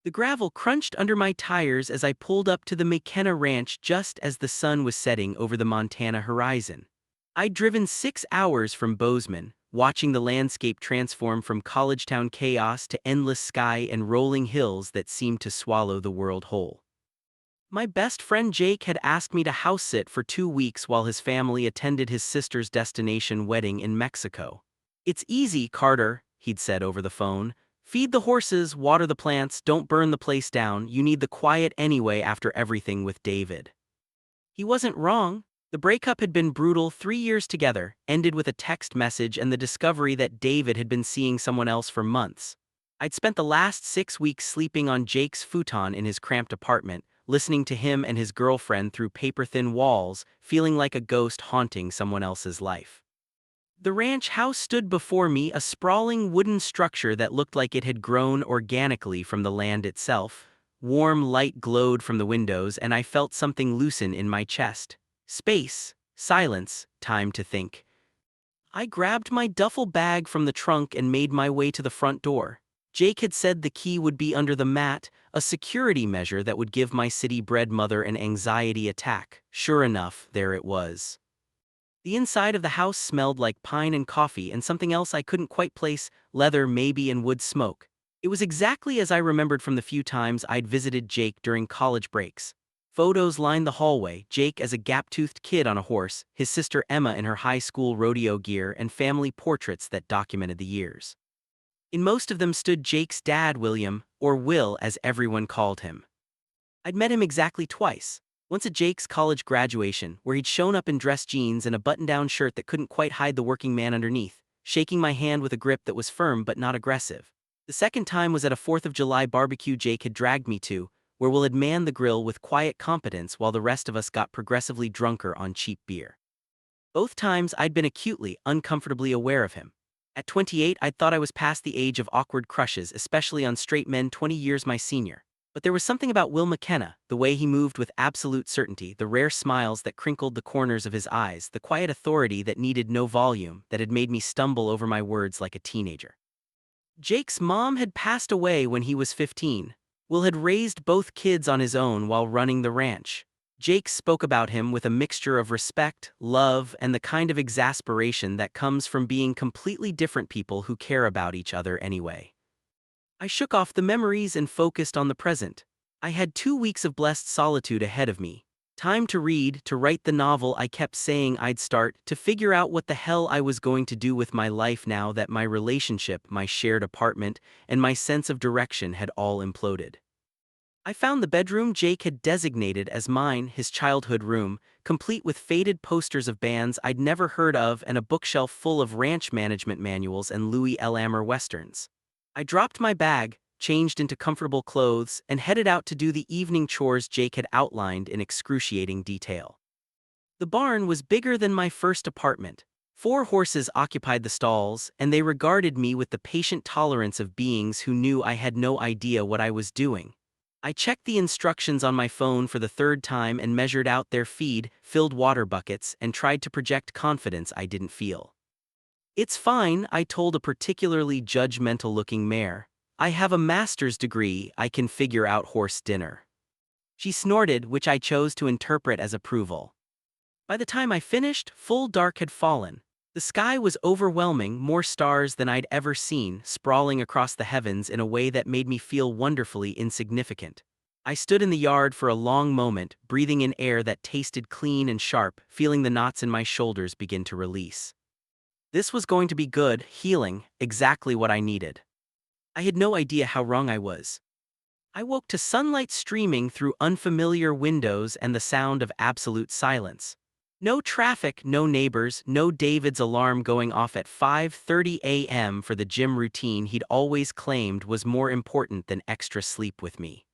The gravel crunched under my tires as I pulled up to the McKenna Ranch just as the sun was setting over the Montana horizon. I'd driven 6 hours from Bozeman, watching the landscape transform from college-town chaos to endless sky and rolling hills that seemed to swallow the world whole. My best friend Jake had asked me to house sit for 2 weeks while his family attended his sister's destination wedding in Mexico. "It's easy, Carter," he'd said over the phone. "Feed the horses, water the plants, don't burn the place down. You need the quiet anyway after everything with David." He wasn't wrong. The breakup had been brutal. 3 years together, ended with a text message and the discovery that David had been seeing someone else for months. I'd spent the last 6 weeks sleeping on Jake's futon in his cramped apartment, listening to him and his girlfriend through paper-thin walls, feeling like a ghost haunting someone else's life. The ranch house stood before me, a sprawling wooden structure that looked like it had grown organically from the land itself. Warm light glowed from the windows, and I felt something loosen in my chest. Space, silence, time to think. I grabbed my duffel bag from the trunk and made my way to the front door. Jake had said the key would be under the mat, a security measure that would give my city-bred mother an anxiety attack. Sure enough, there it was. The inside of the house smelled like pine and coffee and something else I couldn't quite place, leather maybe and wood smoke. It was exactly as I remembered from the few times I'd visited Jake during college breaks. Photos lined the hallway, Jake as a gap-toothed kid on a horse, his sister Emma in her high school rodeo gear, and family portraits that documented the years. In most of them stood Jake's dad, William, or Will as everyone called him. I'd met him exactly twice. Once at Jake's college graduation, where he'd shown up in dress jeans and a button-down shirt that couldn't quite hide the working man underneath, shaking my hand with a grip that was firm but not aggressive. The second time was at a 4th of July barbecue Jake had dragged me to, where Will had manned the grill with quiet competence while the rest of us got progressively drunker on cheap beer. Both times I'd been acutely, uncomfortably aware of him. At 28, I'd thought I was past the age of awkward crushes, especially on straight men 20 years my senior. But there was something about Will McKenna, the way he moved with absolute certainty, the rare smiles that crinkled the corners of his eyes, the quiet authority that needed no volume, that had made me stumble over my words like a teenager. Jake's mom had passed away when he was 15. Will had raised both kids on his own while running the ranch. Jake spoke about him with a mixture of respect, love, and the kind of exasperation that comes from being completely different people who care about each other anyway. I shook off the memories and focused on the present. I had 2 weeks of blessed solitude ahead of me. Time to read, to write the novel I kept saying I'd start, to figure out what the hell I was going to do with my life now that my relationship, my shared apartment, and my sense of direction had all imploded. I found the bedroom Jake had designated as mine, his childhood room, complete with faded posters of bands I'd never heard of and a bookshelf full of ranch management manuals and Louis L. Amer westerns. I dropped my bag, changed into comfortable clothes, and headed out to do the evening chores Jake had outlined in excruciating detail. The barn was bigger than my first apartment. 4 horses occupied the stalls, and they regarded me with the patient tolerance of beings who knew I had no idea what I was doing. I checked the instructions on my phone for the 3rd time and measured out their feed, filled water buckets, and tried to project confidence I didn't feel. "It's fine," I told a particularly judgmental-looking mare. "I have a master's degree, I can figure out horse dinner." She snorted, which I chose to interpret as approval. By the time I finished, full dark had fallen. The sky was overwhelming, more stars than I'd ever seen, sprawling across the heavens in a way that made me feel wonderfully insignificant. I stood in the yard for a long moment, breathing in air that tasted clean and sharp, feeling the knots in my shoulders begin to release. This was going to be good, healing, exactly what I needed. I had no idea how wrong I was. I woke to sunlight streaming through unfamiliar windows and the sound of absolute silence. No traffic, no neighbors, no David's alarm going off at 5:30 a.m. for the gym routine he'd always claimed was more important than extra sleep with me.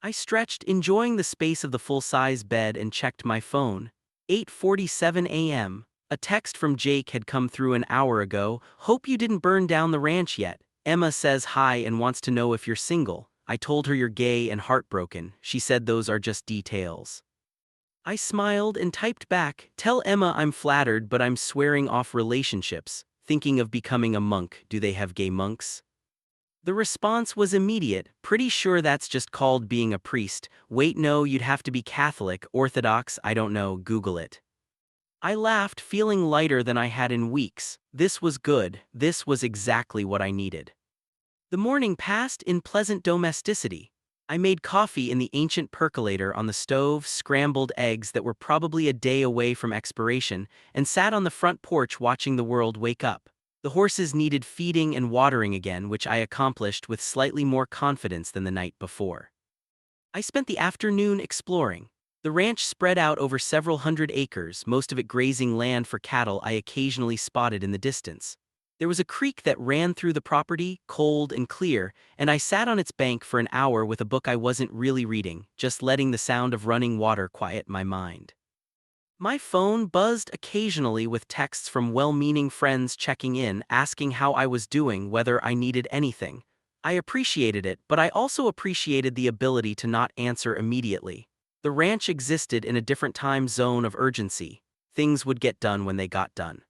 I stretched, enjoying the space of the full-size bed, and checked my phone. 8:47 a.m. A text from Jake had come through an hour ago. "Hope you didn't burn down the ranch yet. Emma says hi and wants to know if you're single. I told her you're gay and heartbroken. She said those are just details." I smiled and typed back, "Tell Emma I'm flattered but I'm swearing off relationships. Thinking of becoming a monk. Do they have gay monks?" The response was immediate. Pretty sure that's just called being a priest. Wait, no, you'd have to be Catholic, Orthodox, I don't know, Google it. I laughed, feeling lighter than I had in weeks. This was good. This was exactly what I needed. The morning passed in pleasant domesticity. I made coffee in the ancient percolator on the stove, scrambled eggs that were probably a day away from expiration, and sat on the front porch watching the world wake up. The horses needed feeding and watering again, which I accomplished with slightly more confidence than the night before. I spent the afternoon exploring. The ranch spread out over several hundred acres, most of it grazing land for cattle I occasionally spotted in the distance. There was a creek that ran through the property, cold and clear, and I sat on its bank for an hour with a book I wasn't really reading, just letting the sound of running water quiet my mind. My phone buzzed occasionally with texts from well-meaning friends checking in, asking how I was doing, whether I needed anything. I appreciated it, but I also appreciated the ability to not answer immediately. The ranch existed in a different time zone of urgency. Things would get done when they got done.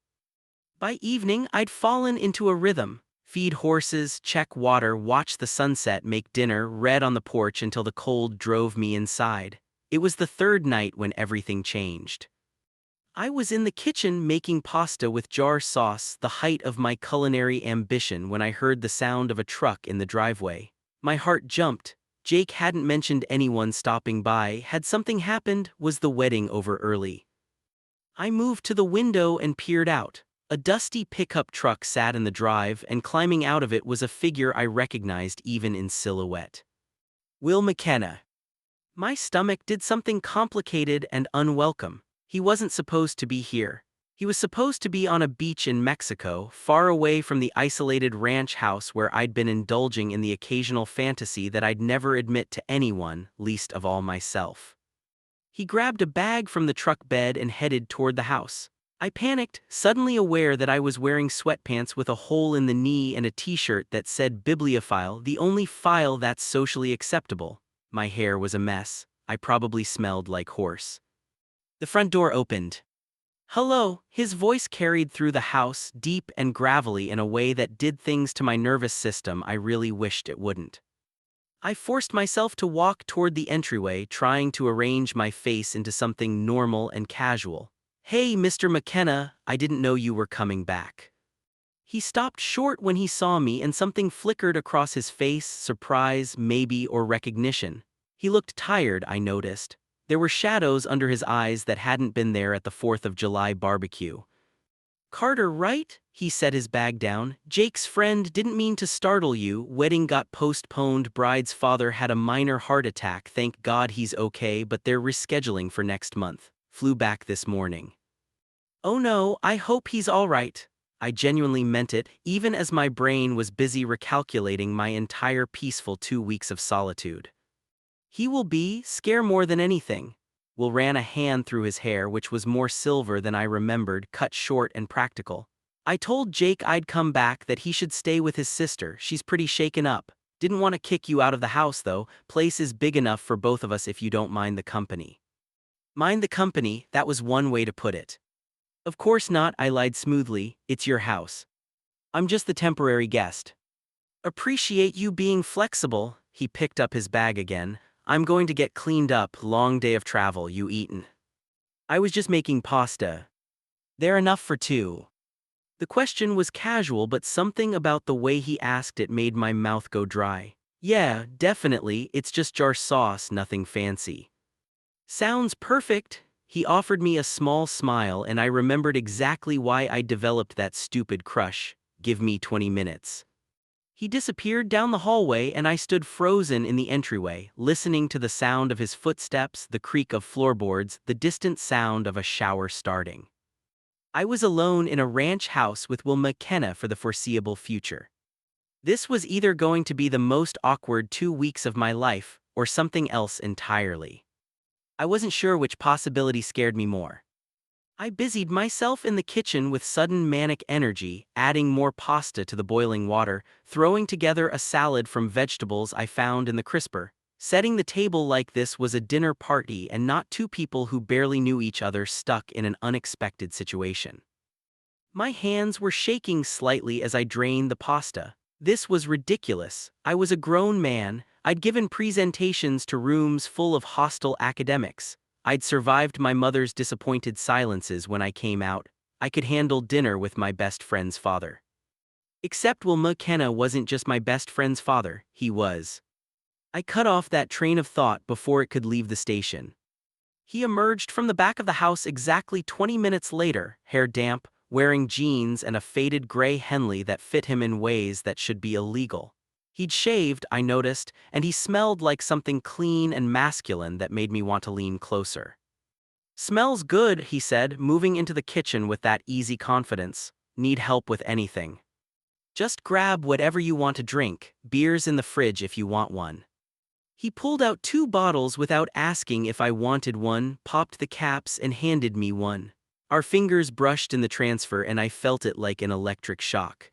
By evening, I'd fallen into a rhythm. Feed horses, check water, watch the sunset, make dinner, read on the porch until the cold drove me inside. It was the third night when everything changed. I was in the kitchen making pasta with jar sauce, the height of my culinary ambition, when I heard the sound of a truck in the driveway. My heart jumped. Jake hadn't mentioned anyone stopping by. Had something happened? Was the wedding over early? I moved to the window and peered out. A dusty pickup truck sat in the drive, and climbing out of it was a figure I recognized even in silhouette. Will McKenna. My stomach did something complicated and unwelcome. He wasn't supposed to be here. He was supposed to be on a beach in Mexico, far away from the isolated ranch house where I'd been indulging in the occasional fantasy that I'd never admit to anyone, least of all myself. He grabbed a bag from the truck bed and headed toward the house. I panicked, suddenly aware that I was wearing sweatpants with a hole in the knee and a t-shirt that said bibliophile, the only file that's socially acceptable. My hair was a mess. I probably smelled like horse. The front door opened. "Hello," his voice carried through the house, deep and gravelly in a way that did things to my nervous system I really wished it wouldn't. I forced myself to walk toward the entryway, trying to arrange my face into something normal and casual. "Hey, Mr. McKenna, I didn't know you were coming back." He stopped short when he saw me, and something flickered across his face, surprise, maybe, or recognition. He looked tired, I noticed. There were shadows under his eyes that hadn't been there at the 4th of July barbecue. "Carter, right?" He set his bag down. "Jake's friend, didn't mean to startle you. Wedding got postponed. Bride's father had a minor heart attack. Thank God he's okay, but they're rescheduling for next month. Flew back this morning." "Oh no, I hope he's all right." I genuinely meant it, even as my brain was busy recalculating my entire peaceful 2 weeks of solitude. "He will be, scare more than anything." Will ran a hand through his hair, which was more silver than I remembered, cut short and practical. "I told Jake I'd come back, that he should stay with his sister. She's pretty shaken up. Didn't want to kick you out of the house though. Place is big enough for both of us if you don't mind the company." Mind the company, that was one way to put it. "Of course not," I lied smoothly. "It's your house. I'm just the temporary guest." "Appreciate you being flexible." He picked up his bag again. "I'm going to get cleaned up. Long day of travel. You eaten?" "I was just making pasta." "They're enough for two." The question was casual, but something about the way he asked it made my mouth go dry. "Yeah, definitely. It's just jar sauce, nothing fancy." "Sounds perfect." He offered me a small smile, and I remembered exactly why I developed that stupid crush. "Give me 20 minutes." He disappeared down the hallway, and I stood frozen in the entryway, listening to the sound of his footsteps, the creak of floorboards, the distant sound of a shower starting. I was alone in a ranch house with Will McKenna for the foreseeable future. This was either going to be the most awkward 2 weeks of my life, or something else entirely. I wasn't sure which possibility scared me more. I busied myself in the kitchen with sudden manic energy, adding more pasta to the boiling water, throwing together a salad from vegetables I found in the crisper. Setting the table like this was a dinner party and not two people who barely knew each other stuck in an unexpected situation. My hands were shaking slightly as I drained the pasta. This was ridiculous. I was a grown man. I'd given presentations to rooms full of hostile academics. I'd survived my mother's disappointed silences when I came out. I could handle dinner with my best friend's father. Except Will McKenna wasn't just my best friend's father, he was. I cut off that train of thought before it could leave the station. He emerged from the back of the house exactly 20 minutes later, hair damp, wearing jeans and a faded gray Henley that fit him in ways that should be illegal. He'd shaved, I noticed, and he smelled like something clean and masculine that made me want to lean closer. "Smells good," he said, moving into the kitchen with that easy confidence. "Need help with anything? Just grab whatever you want to drink, beer's in the fridge if you want one." He pulled out 2 bottles without asking if I wanted one, popped the caps and handed me one. Our fingers brushed in the transfer and I felt it like an electric shock.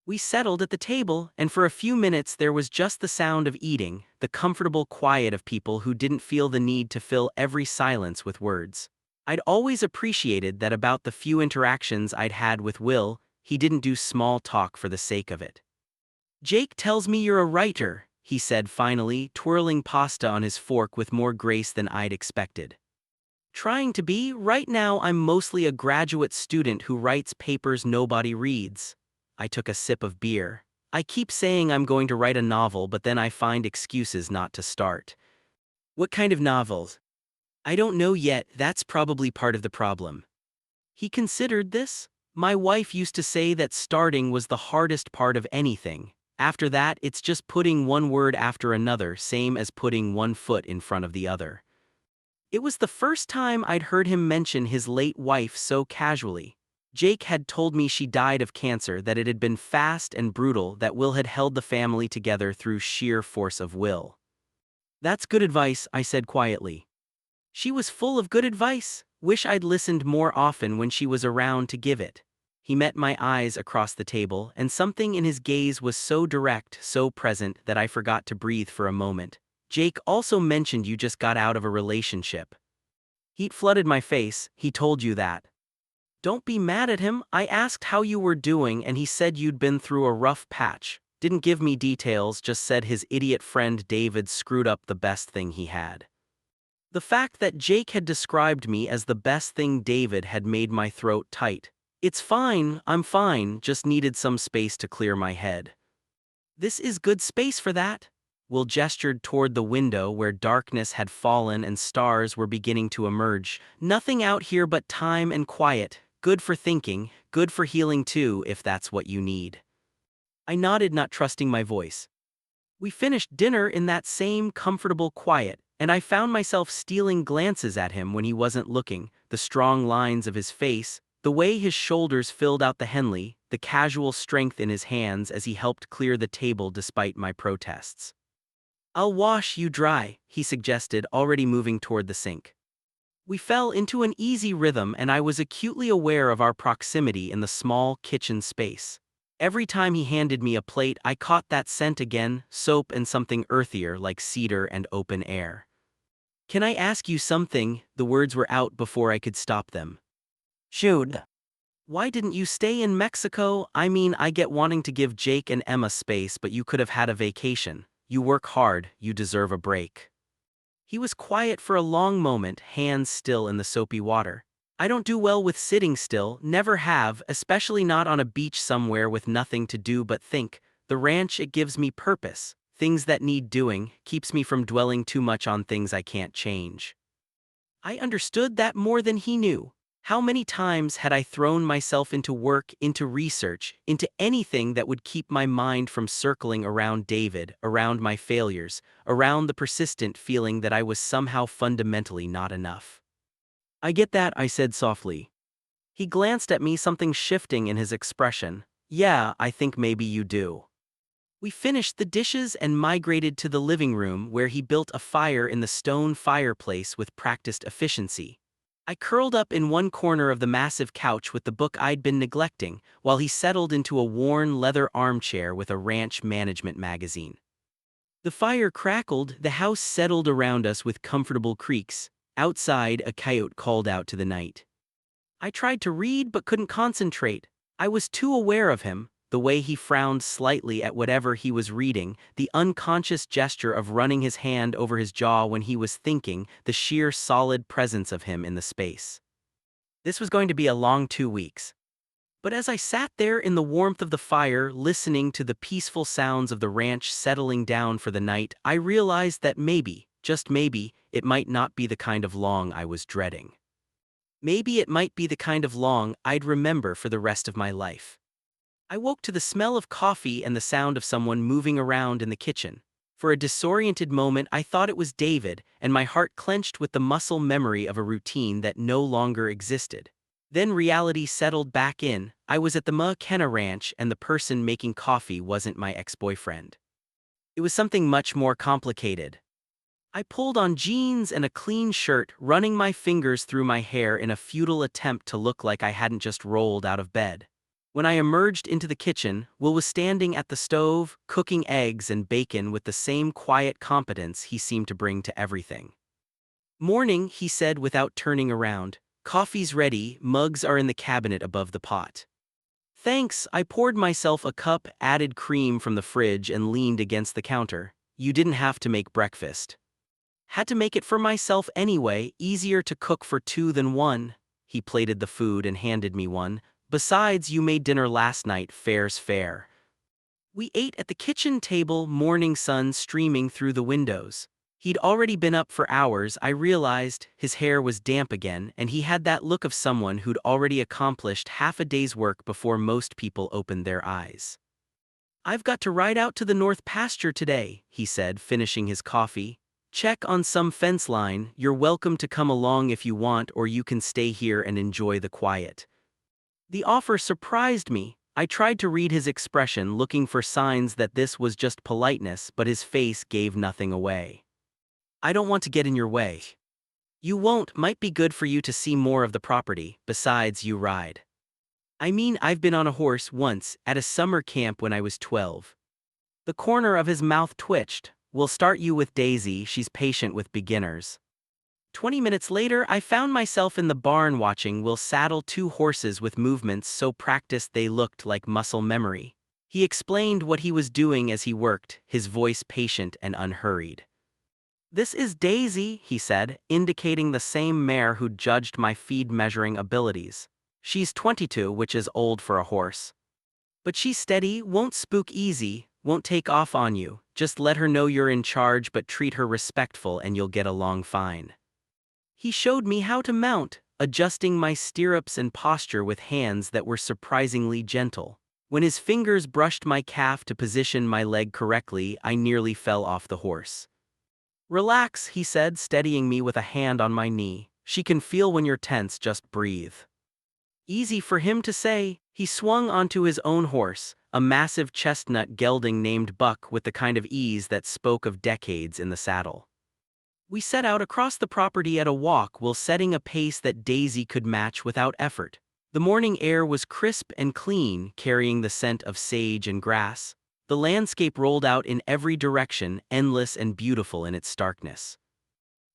We settled at the table, and for a few minutes there was just the sound of eating, the comfortable quiet of people who didn't feel the need to fill every silence with words. I'd always appreciated that about the few interactions I'd had with Will. He didn't do small talk for the sake of it. "Jake tells me you're a writer," he said finally, twirling pasta on his fork with more grace than I'd expected. "Trying to be. Right now I'm mostly a graduate student who writes papers nobody reads." I took a sip of beer. "I keep saying I'm going to write a novel, but then I find excuses not to start." "What kind of novels?" "I don't know yet. That's probably part of the problem." He considered this. "My wife used to say that starting was the hardest part of anything. After that, it's just putting one word after another, same as putting one foot in front of the other." It was the first time I'd heard him mention his late wife so casually. Jake had told me she died of cancer, that it had been fast and brutal, that Will had held the family together through sheer force of will. "That's good advice," I said quietly. She was full of good advice. Wish I'd listened more often when she was around to give it. He met my eyes across the table, and something in his gaze was so direct, so present, that I forgot to breathe for a moment. "Jake also mentioned you just got out of a relationship." Heat flooded my face. "He told you that?" "Don't be mad at him. I asked how you were doing and he said you'd been through a rough patch. Didn't give me details, just said his idiot friend David screwed up the best thing he had." The fact that Jake had described me as the best thing David had made my throat tight. "It's fine, I'm fine, just needed some space to clear my head." "This is good space for that." Will gestured toward the window where darkness had fallen and stars were beginning to emerge. "Nothing out here but time and quiet. Good for thinking, good for healing too, if that's what you need." I nodded, not trusting my voice. We finished dinner in that same comfortable quiet, and I found myself stealing glances at him when he wasn't looking, the strong lines of his face, the way his shoulders filled out the Henley, the casual strength in his hands as he helped clear the table despite my protests. "I'll wash you dry," he suggested, already moving toward the sink. We fell into an easy rhythm and I was acutely aware of our proximity in the small kitchen space. Every time he handed me a plate I caught that scent again, soap and something earthier like cedar and open air. "Can I ask you something?" The words were out before I could stop them. "Shoot." "Why didn't you stay in Mexico? I mean, I get wanting to give Jake and Emma space, but you could have had a vacation. You work hard, you deserve a break." He was quiet for a long moment, hands still in the soapy water. "I don't do well with sitting still, never have, especially not on a beach somewhere with nothing to do but think. The ranch, it gives me purpose, things that need doing, keeps me from dwelling too much on things I can't change." I understood that more than he knew. How many times had I thrown myself into work, into research, into anything that would keep my mind from circling around David, around my failures, around the persistent feeling that I was somehow fundamentally not enough. "I get that," I said softly. He glanced at me, something shifting in his expression. "Yeah, I think maybe you do." We finished the dishes and migrated to the living room where he built a fire in the stone fireplace with practiced efficiency. I curled up in one corner of the massive couch with the book I'd been neglecting, while he settled into a worn leather armchair with a ranch management magazine. The fire crackled, the house settled around us with comfortable creaks. Outside, a coyote called out to the night. I tried to read but couldn't concentrate. I was too aware of him, the way he frowned slightly at whatever he was reading, the unconscious gesture of running his hand over his jaw when he was thinking, the sheer solid presence of him in the space. This was going to be a long 2 weeks. But as I sat there in the warmth of the fire, listening to the peaceful sounds of the ranch settling down for the night, I realized that maybe, just maybe, it might not be the kind of long I was dreading. Maybe it might be the kind of long I'd remember for the rest of my life. I woke to the smell of coffee and the sound of someone moving around in the kitchen. For a disoriented moment, I thought it was David, and my heart clenched with the muscle memory of a routine that no longer existed. Then reality settled back in. I was at the McKenna Ranch, and the person making coffee wasn't my ex-boyfriend. It was something much more complicated. I pulled on jeans and a clean shirt, running my fingers through my hair in a futile attempt to look like I hadn't just rolled out of bed. When I emerged into the kitchen, Will was standing at the stove, cooking eggs and bacon with the same quiet competence he seemed to bring to everything. "Morning," he said without turning around. "Coffee's ready, mugs are in the cabinet above the pot." "Thanks." I poured myself a cup, added cream from the fridge and leaned against the counter. "You didn't have to make breakfast." "Had to make it for myself anyway, easier to cook for two than one." He plated the food and handed me one. "Besides, you made dinner last night, fair's fair." We ate at the kitchen table, morning sun streaming through the windows. He'd already been up for hours. I realized his hair was damp again, and he had that look of someone who'd already accomplished half a day's work before most people opened their eyes. "I've got to ride out to the north pasture today," he said, finishing his coffee. "Check on some fence line. You're welcome to come along if you want, or you can stay here and enjoy the quiet." The offer surprised me. I tried to read his expression, looking for signs that this was just politeness, but his face gave nothing away. "I don't want to get in your way." "You won't. Might be good for you to see more of the property. Besides, you ride." "I mean, I've been on a horse once, at a summer camp when I was 12. The corner of his mouth twitched. "We'll start you with Daisy. She's patient with beginners." 20 minutes later, I found myself in the barn watching Will saddle two horses with movements so practiced they looked like muscle memory. He explained what he was doing as he worked, his voice patient and unhurried. "This is Daisy," he said, indicating the same mare who'd judged my feed measuring abilities. "She's 22, which is old for a horse. But she's steady, won't spook easy, won't take off on you. Just let her know you're in charge, but treat her respectful and you'll get along fine." He showed me how to mount, adjusting my stirrups and posture with hands that were surprisingly gentle. When his fingers brushed my calf to position my leg correctly, I nearly fell off the horse. "Relax," he said, steadying me with a hand on my knee. "She can feel when you're tense, just breathe." Easy for him to say. He swung onto his own horse, a massive chestnut gelding named Buck, with the kind of ease that spoke of decades in the saddle. We set out across the property at a walk, while setting a pace that Daisy could match without effort. The morning air was crisp and clean, carrying the scent of sage and grass. The landscape rolled out in every direction, endless and beautiful in its starkness.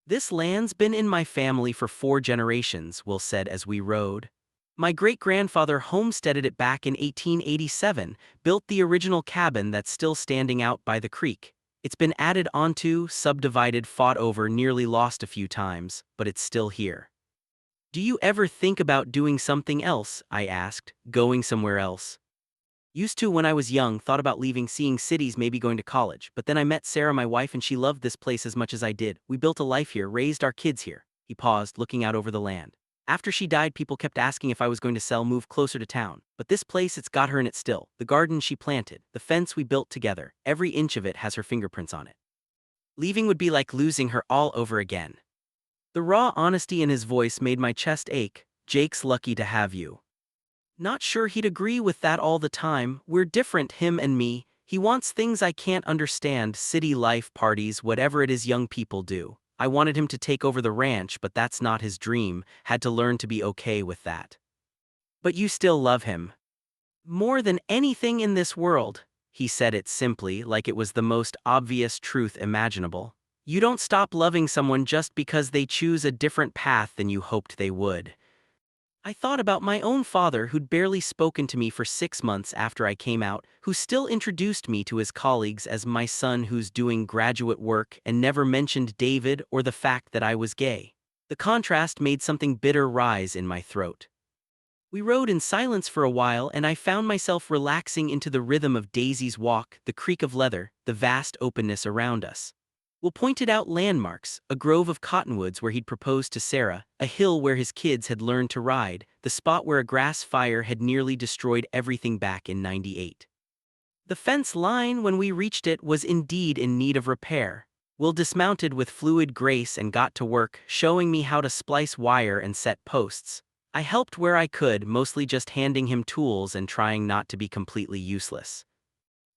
"This land's been in my family for 4 generations, Will said as we rode. "My great-grandfather homesteaded it back in 1887, built the original cabin that's still standing out by the creek. It's been added onto, subdivided, fought over, nearly lost a few times, but it's still here." "Do you ever think about doing something else?" I asked. "Going somewhere else?" "Used to when I was young, thought about leaving, seeing cities, maybe going to college. But then I met Sarah, my wife, and she loved this place as much as I did. We built a life here, raised our kids here." He paused, looking out over the land. "After she died, people kept asking if I was going to sell, move closer to town. But this place, it's got her in it still. The garden she planted, the fence we built together, every inch of it has her fingerprints on it. Leaving would be like losing her all over again." The raw honesty in his voice made my chest ache. "Jake's lucky to have you." Not sure he'd agree with that all the time. We're different, him and me. He wants things I can't understand, city life, parties, whatever it is young people do. I wanted him to take over the ranch, but that's not his dream. Had to learn to be okay with that. "But you still love him." "More than anything in this world." He said it simply, like it was the most obvious truth imaginable. "You don't stop loving someone just because they choose a different path than you hoped they would." I thought about my own father who'd barely spoken to me for 6 months after I came out, who still introduced me to his colleagues as my son who's doing graduate work and never mentioned David or the fact that I was gay. The contrast made something bitter rise in my throat. We rode in silence for a while and I found myself relaxing into the rhythm of Daisy's walk, the creak of leather, the vast openness around us. Will pointed out landmarks, a grove of cottonwoods where he'd proposed to Sarah, a hill where his kids had learned to ride, the spot where a grass fire had nearly destroyed everything back in '98. The fence line when we reached it was indeed in need of repair. Will dismounted with fluid grace and got to work, showing me how to splice wire and set posts. I helped where I could, mostly just handing him tools and trying not to be completely useless.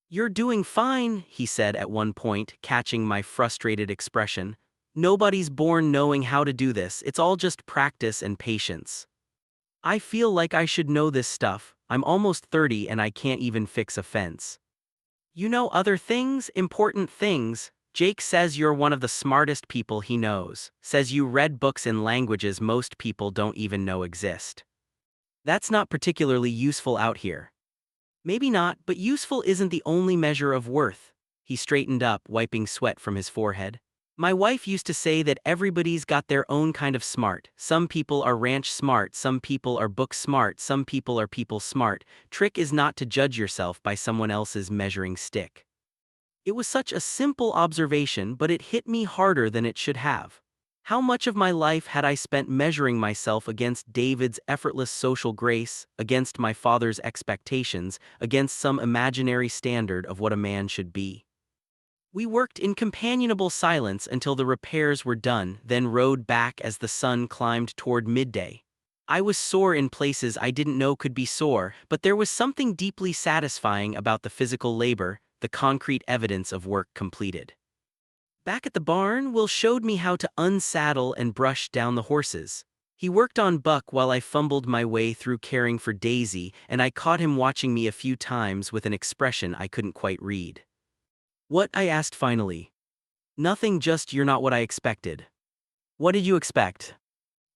"You're doing fine," he said at one point, catching my frustrated expression. "Nobody's born knowing how to do this, it's all just practice and patience. I feel like I should know this stuff. I'm almost 30 and I can't even fix a fence." "You know other things, important things. Jake says you're one of the smartest people he knows, says you read books in languages most people don't even know exist. That's not particularly useful out here." "Maybe not, but useful isn't the only measure of worth." He straightened up, wiping sweat from his forehead. "My wife used to say that everybody's got their own kind of smart. Some people are ranch smart, some people are book smart, some people are people smart. Trick is not to judge yourself by someone else's measuring stick." It was such a simple observation, but it hit me harder than it should have. How much of my life had I spent measuring myself against David's effortless social grace, against my father's expectations, against some imaginary standard of what a man should be? We worked in companionable silence until the repairs were done, then rode back as the sun climbed toward midday. I was sore in places I didn't know could be sore, but there was something deeply satisfying about the physical labor, the concrete evidence of work completed. Back at the barn, Will showed me how to unsaddle and brush down the horses. He worked on Buck while I fumbled my way through caring for Daisy, and I caught him watching me a few times with an expression I couldn't quite read. "What?" I asked finally. "Nothing, just you're not what I expected." "What did you expect?"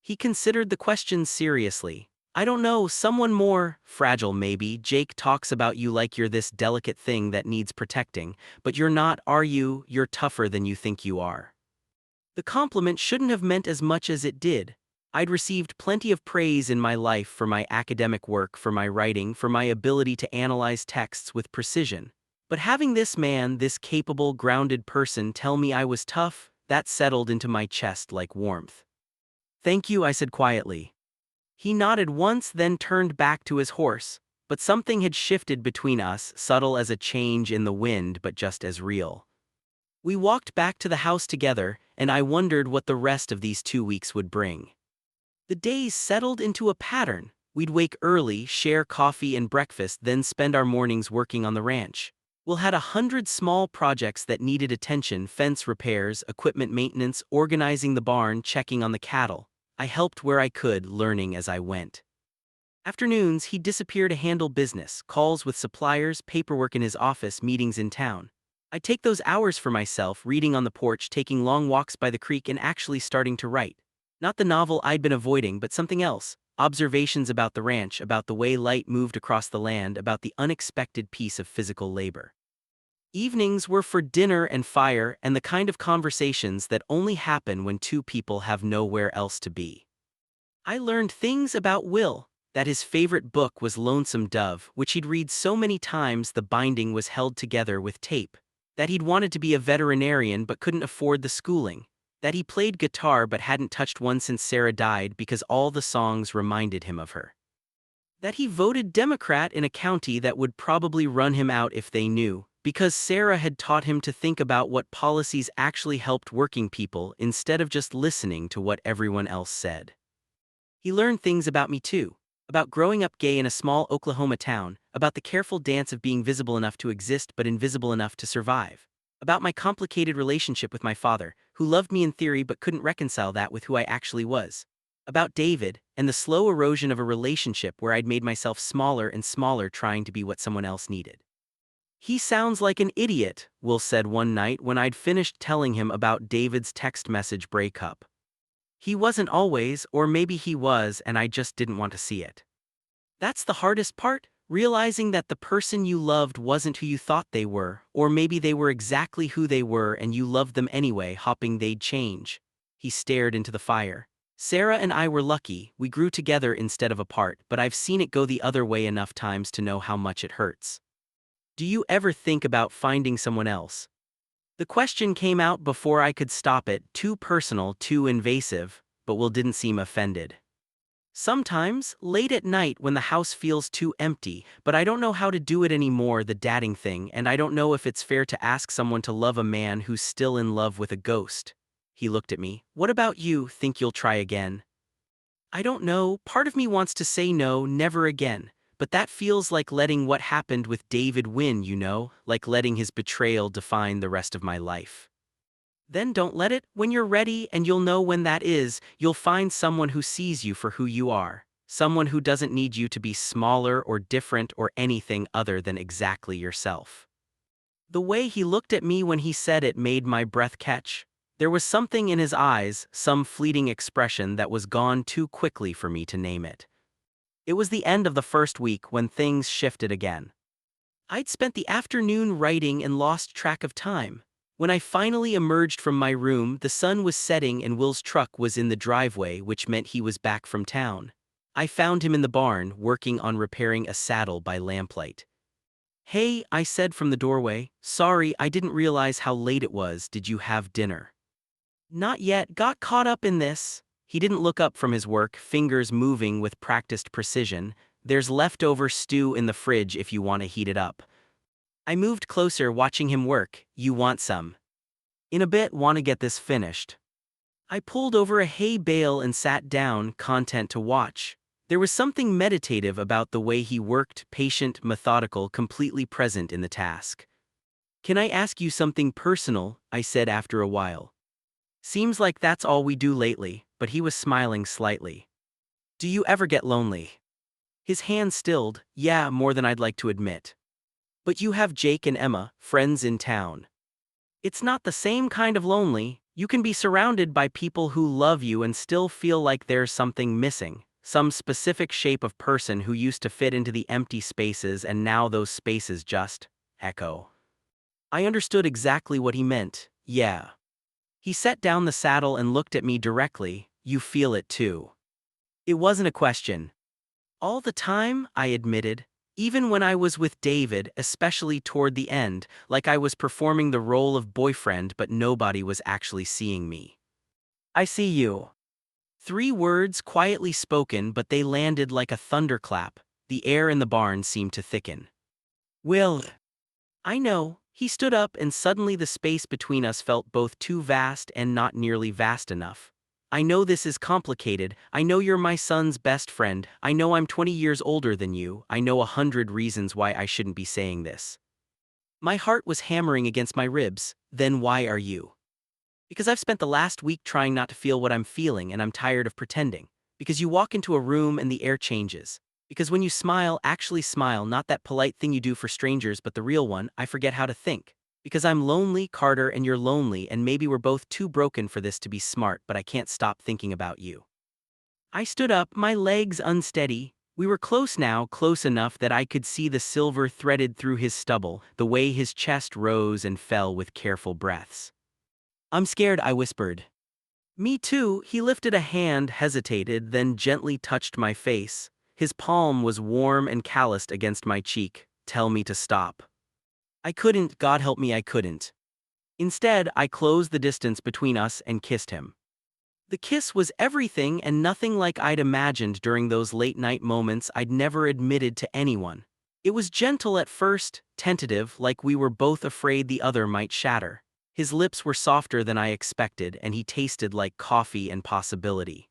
He considered the question seriously. "I don't know, someone more fragile maybe. Jake talks about you like you're this delicate thing that needs protecting, but you're not, are you? You're tougher than you think you are." The compliment shouldn't have meant as much as it did. I'd received plenty of praise in my life for my academic work, for my writing, for my ability to analyze texts with precision. But having this man, this capable, grounded person tell me I was tough, that settled into my chest like warmth. "Thank you," I said quietly. He nodded once, then turned back to his horse, but something had shifted between us, subtle as a change in the wind but just as real. We walked back to the house together, and I wondered what the rest of these 2 weeks would bring. The days settled into a pattern. We'd wake early, share coffee and breakfast, then spend our mornings working on the ranch. We'll had 100 small projects that needed attention: fence repairs, equipment maintenance, organizing the barn, checking on the cattle. I helped where I could, learning as I went. Afternoons, he'd disappear to handle business, calls with suppliers, paperwork in his office, meetings in town. I'd take those hours for myself, reading on the porch, taking long walks by the creek, and actually starting to write. Not the novel I'd been avoiding, but something else. Observations about the ranch, about the way light moved across the land, about the unexpected piece of physical labor. Evenings were for dinner and fire and the kind of conversations that only happen when two people have nowhere else to be. I learned things about Will, that his favorite book was Lonesome Dove, which he'd read so many times the binding was held together with tape, that he'd wanted to be a veterinarian but couldn't afford the schooling, that he played guitar but hadn't touched one since Sarah died because all the songs reminded him of her, that he voted Democrat in a county that would probably run him out if they knew, because Sarah had taught him to think about what policies actually helped working people instead of just listening to what everyone else said. He learned things about me too, about growing up gay in a small Oklahoma town, about the careful dance of being visible enough to exist but invisible enough to survive, about my complicated relationship with my father, who loved me in theory but couldn't reconcile that with who I actually was, about David and the slow erosion of a relationship where I'd made myself smaller and smaller trying to be what someone else needed. "He sounds like an idiot," Will said one night when I'd finished telling him about David's text message breakup. He wasn't always, or maybe he was and I just didn't want to see it. That's the hardest part, realizing that the person you loved wasn't who you thought they were, or maybe they were exactly who they were and you loved them anyway, hoping they'd change. He stared into the fire. Sarah and I were lucky, we grew together instead of apart, but I've seen it go the other way enough times to know how much it hurts. Do you ever think about finding someone else? The question came out before I could stop it, too personal, too invasive, but Will didn't seem offended. Sometimes, late at night when the house feels too empty, but I don't know how to do it anymore, the dating thing, and I don't know if it's fair to ask someone to love a man who's still in love with a ghost. He looked at me. What about you? Think you'll try again? I don't know, part of me wants to say no, never again. But that feels like letting what happened with David win, like letting his betrayal define the rest of my life. Then don't let it. When you're ready, and you'll know when that is, you'll find someone who sees you for who you are. Someone who doesn't need you to be smaller or different or anything other than exactly yourself. The way he looked at me when he said it made my breath catch. There was something in his eyes, some fleeting expression that was gone too quickly for me to name it. It was the end of the first week when things shifted again. I'd spent the afternoon writing and lost track of time. When I finally emerged from my room, the sun was setting and Will's truck was in the driveway, which meant he was back from town. I found him in the barn, working on repairing a saddle by lamplight. "Hey," I said from the doorway. "Sorry, I didn't realize how late it was. Did you have dinner?" "Not yet, got caught up in this." He didn't look up from his work, fingers moving with practiced precision. "There's leftover stew in the fridge if you want to heat it up." I moved closer, watching him work. "You want some?" "In a bit, want to get this finished." I pulled over a hay bale and sat down, content to watch. There was something meditative about the way he worked, patient, methodical, completely present in the task. "Can I ask you something personal?" I said after a while. "Seems like that's all we do lately," but he was smiling slightly. "Do you ever get lonely?" His hand stilled. "Yeah, more than I'd like to admit." "But you have Jake and Emma, friends in town." "It's not the same kind of lonely. You can be surrounded by people who love you and still feel like there's something missing, some specific shape of person who used to fit into the empty spaces and now those spaces just echo." I understood exactly what he meant. "Yeah." He set down the saddle and looked at me directly. "You feel it too." It wasn't a question. "All the time," I admitted. "Even when I was with David, especially toward the end, like I was performing the role of boyfriend but nobody was actually seeing me." "I see you." 3 words quietly spoken, but they landed like a thunderclap. The air in the barn seemed to thicken. "Will." "I know." He stood up and suddenly the space between us felt both too vast and not nearly vast enough. "I know this is complicated. I know you're my son's best friend. I know I'm 20 years older than you. I know 100 reasons why I shouldn't be saying this." My heart was hammering against my ribs. "Then why are you?" "Because I've spent the last week trying not to feel what I'm feeling and I'm tired of pretending. Because you walk into a room and the air changes. Because when you smile, actually smile, not that polite thing you do for strangers but the real one, I forget how to think. Because I'm lonely, Carter, and you're lonely, and maybe we're both too broken for this to be smart, but I can't stop thinking about you." I stood up, my legs unsteady. We were close now, close enough that I could see the silver threaded through his stubble, the way his chest rose and fell with careful breaths. "I'm scared," I whispered. "Me too." He lifted a hand, hesitated, then gently touched my face. His palm was warm and calloused against my cheek. "Tell me to stop." I couldn't, God help me, I couldn't. Instead, I closed the distance between us and kissed him. The kiss was everything and nothing like I'd imagined during those late-night moments I'd never admitted to anyone. It was gentle at first, tentative, like we were both afraid the other might shatter. His lips were softer than I expected, and he tasted like coffee and possibility.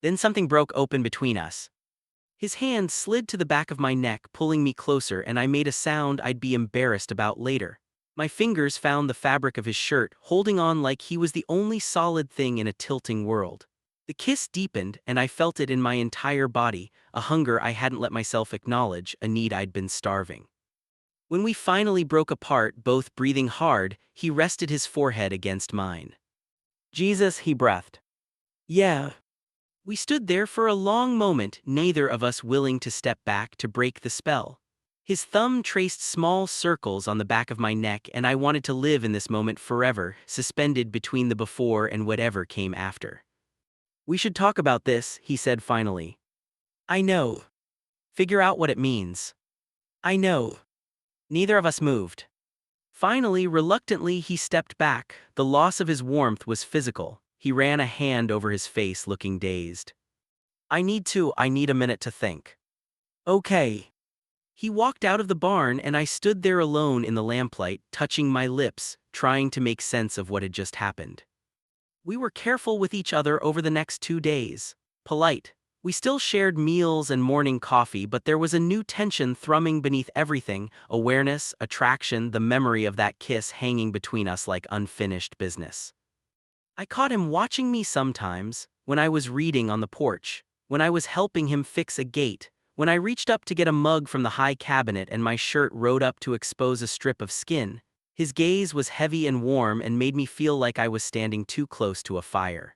Then something broke open between us. His hand slid to the back of my neck, pulling me closer, and I made a sound I'd be embarrassed about later. My fingers found the fabric of his shirt, holding on like he was the only solid thing in a tilting world. The kiss deepened, and I felt it in my entire body, a hunger I hadn't let myself acknowledge, a need I'd been starving. When we finally broke apart, both breathing hard, he rested his forehead against mine. "Jesus," he breathed. Yeah. We stood there for a long moment, neither of us willing to step back to break the spell. His thumb traced small circles on the back of my neck, and I wanted to live in this moment forever, suspended between the before and whatever came after. We should talk about this, he said finally. I know. Figure out what it means. I know. Neither of us moved. Finally, reluctantly, he stepped back. The loss of his warmth was physical. He ran a hand over his face, looking dazed. I need a minute to think. Okay. He walked out of the barn, and I stood there alone in the lamplight, touching my lips, trying to make sense of what had just happened. We were careful with each other over the next 2 days. Polite. We still shared meals and morning coffee, but there was a new tension thrumming beneath everything: awareness, attraction, the memory of that kiss hanging between us like unfinished business. I caught him watching me sometimes, when I was reading on the porch, when I was helping him fix a gate, when I reached up to get a mug from the high cabinet and my shirt rode up to expose a strip of skin. His gaze was heavy and warm and made me feel like I was standing too close to a fire.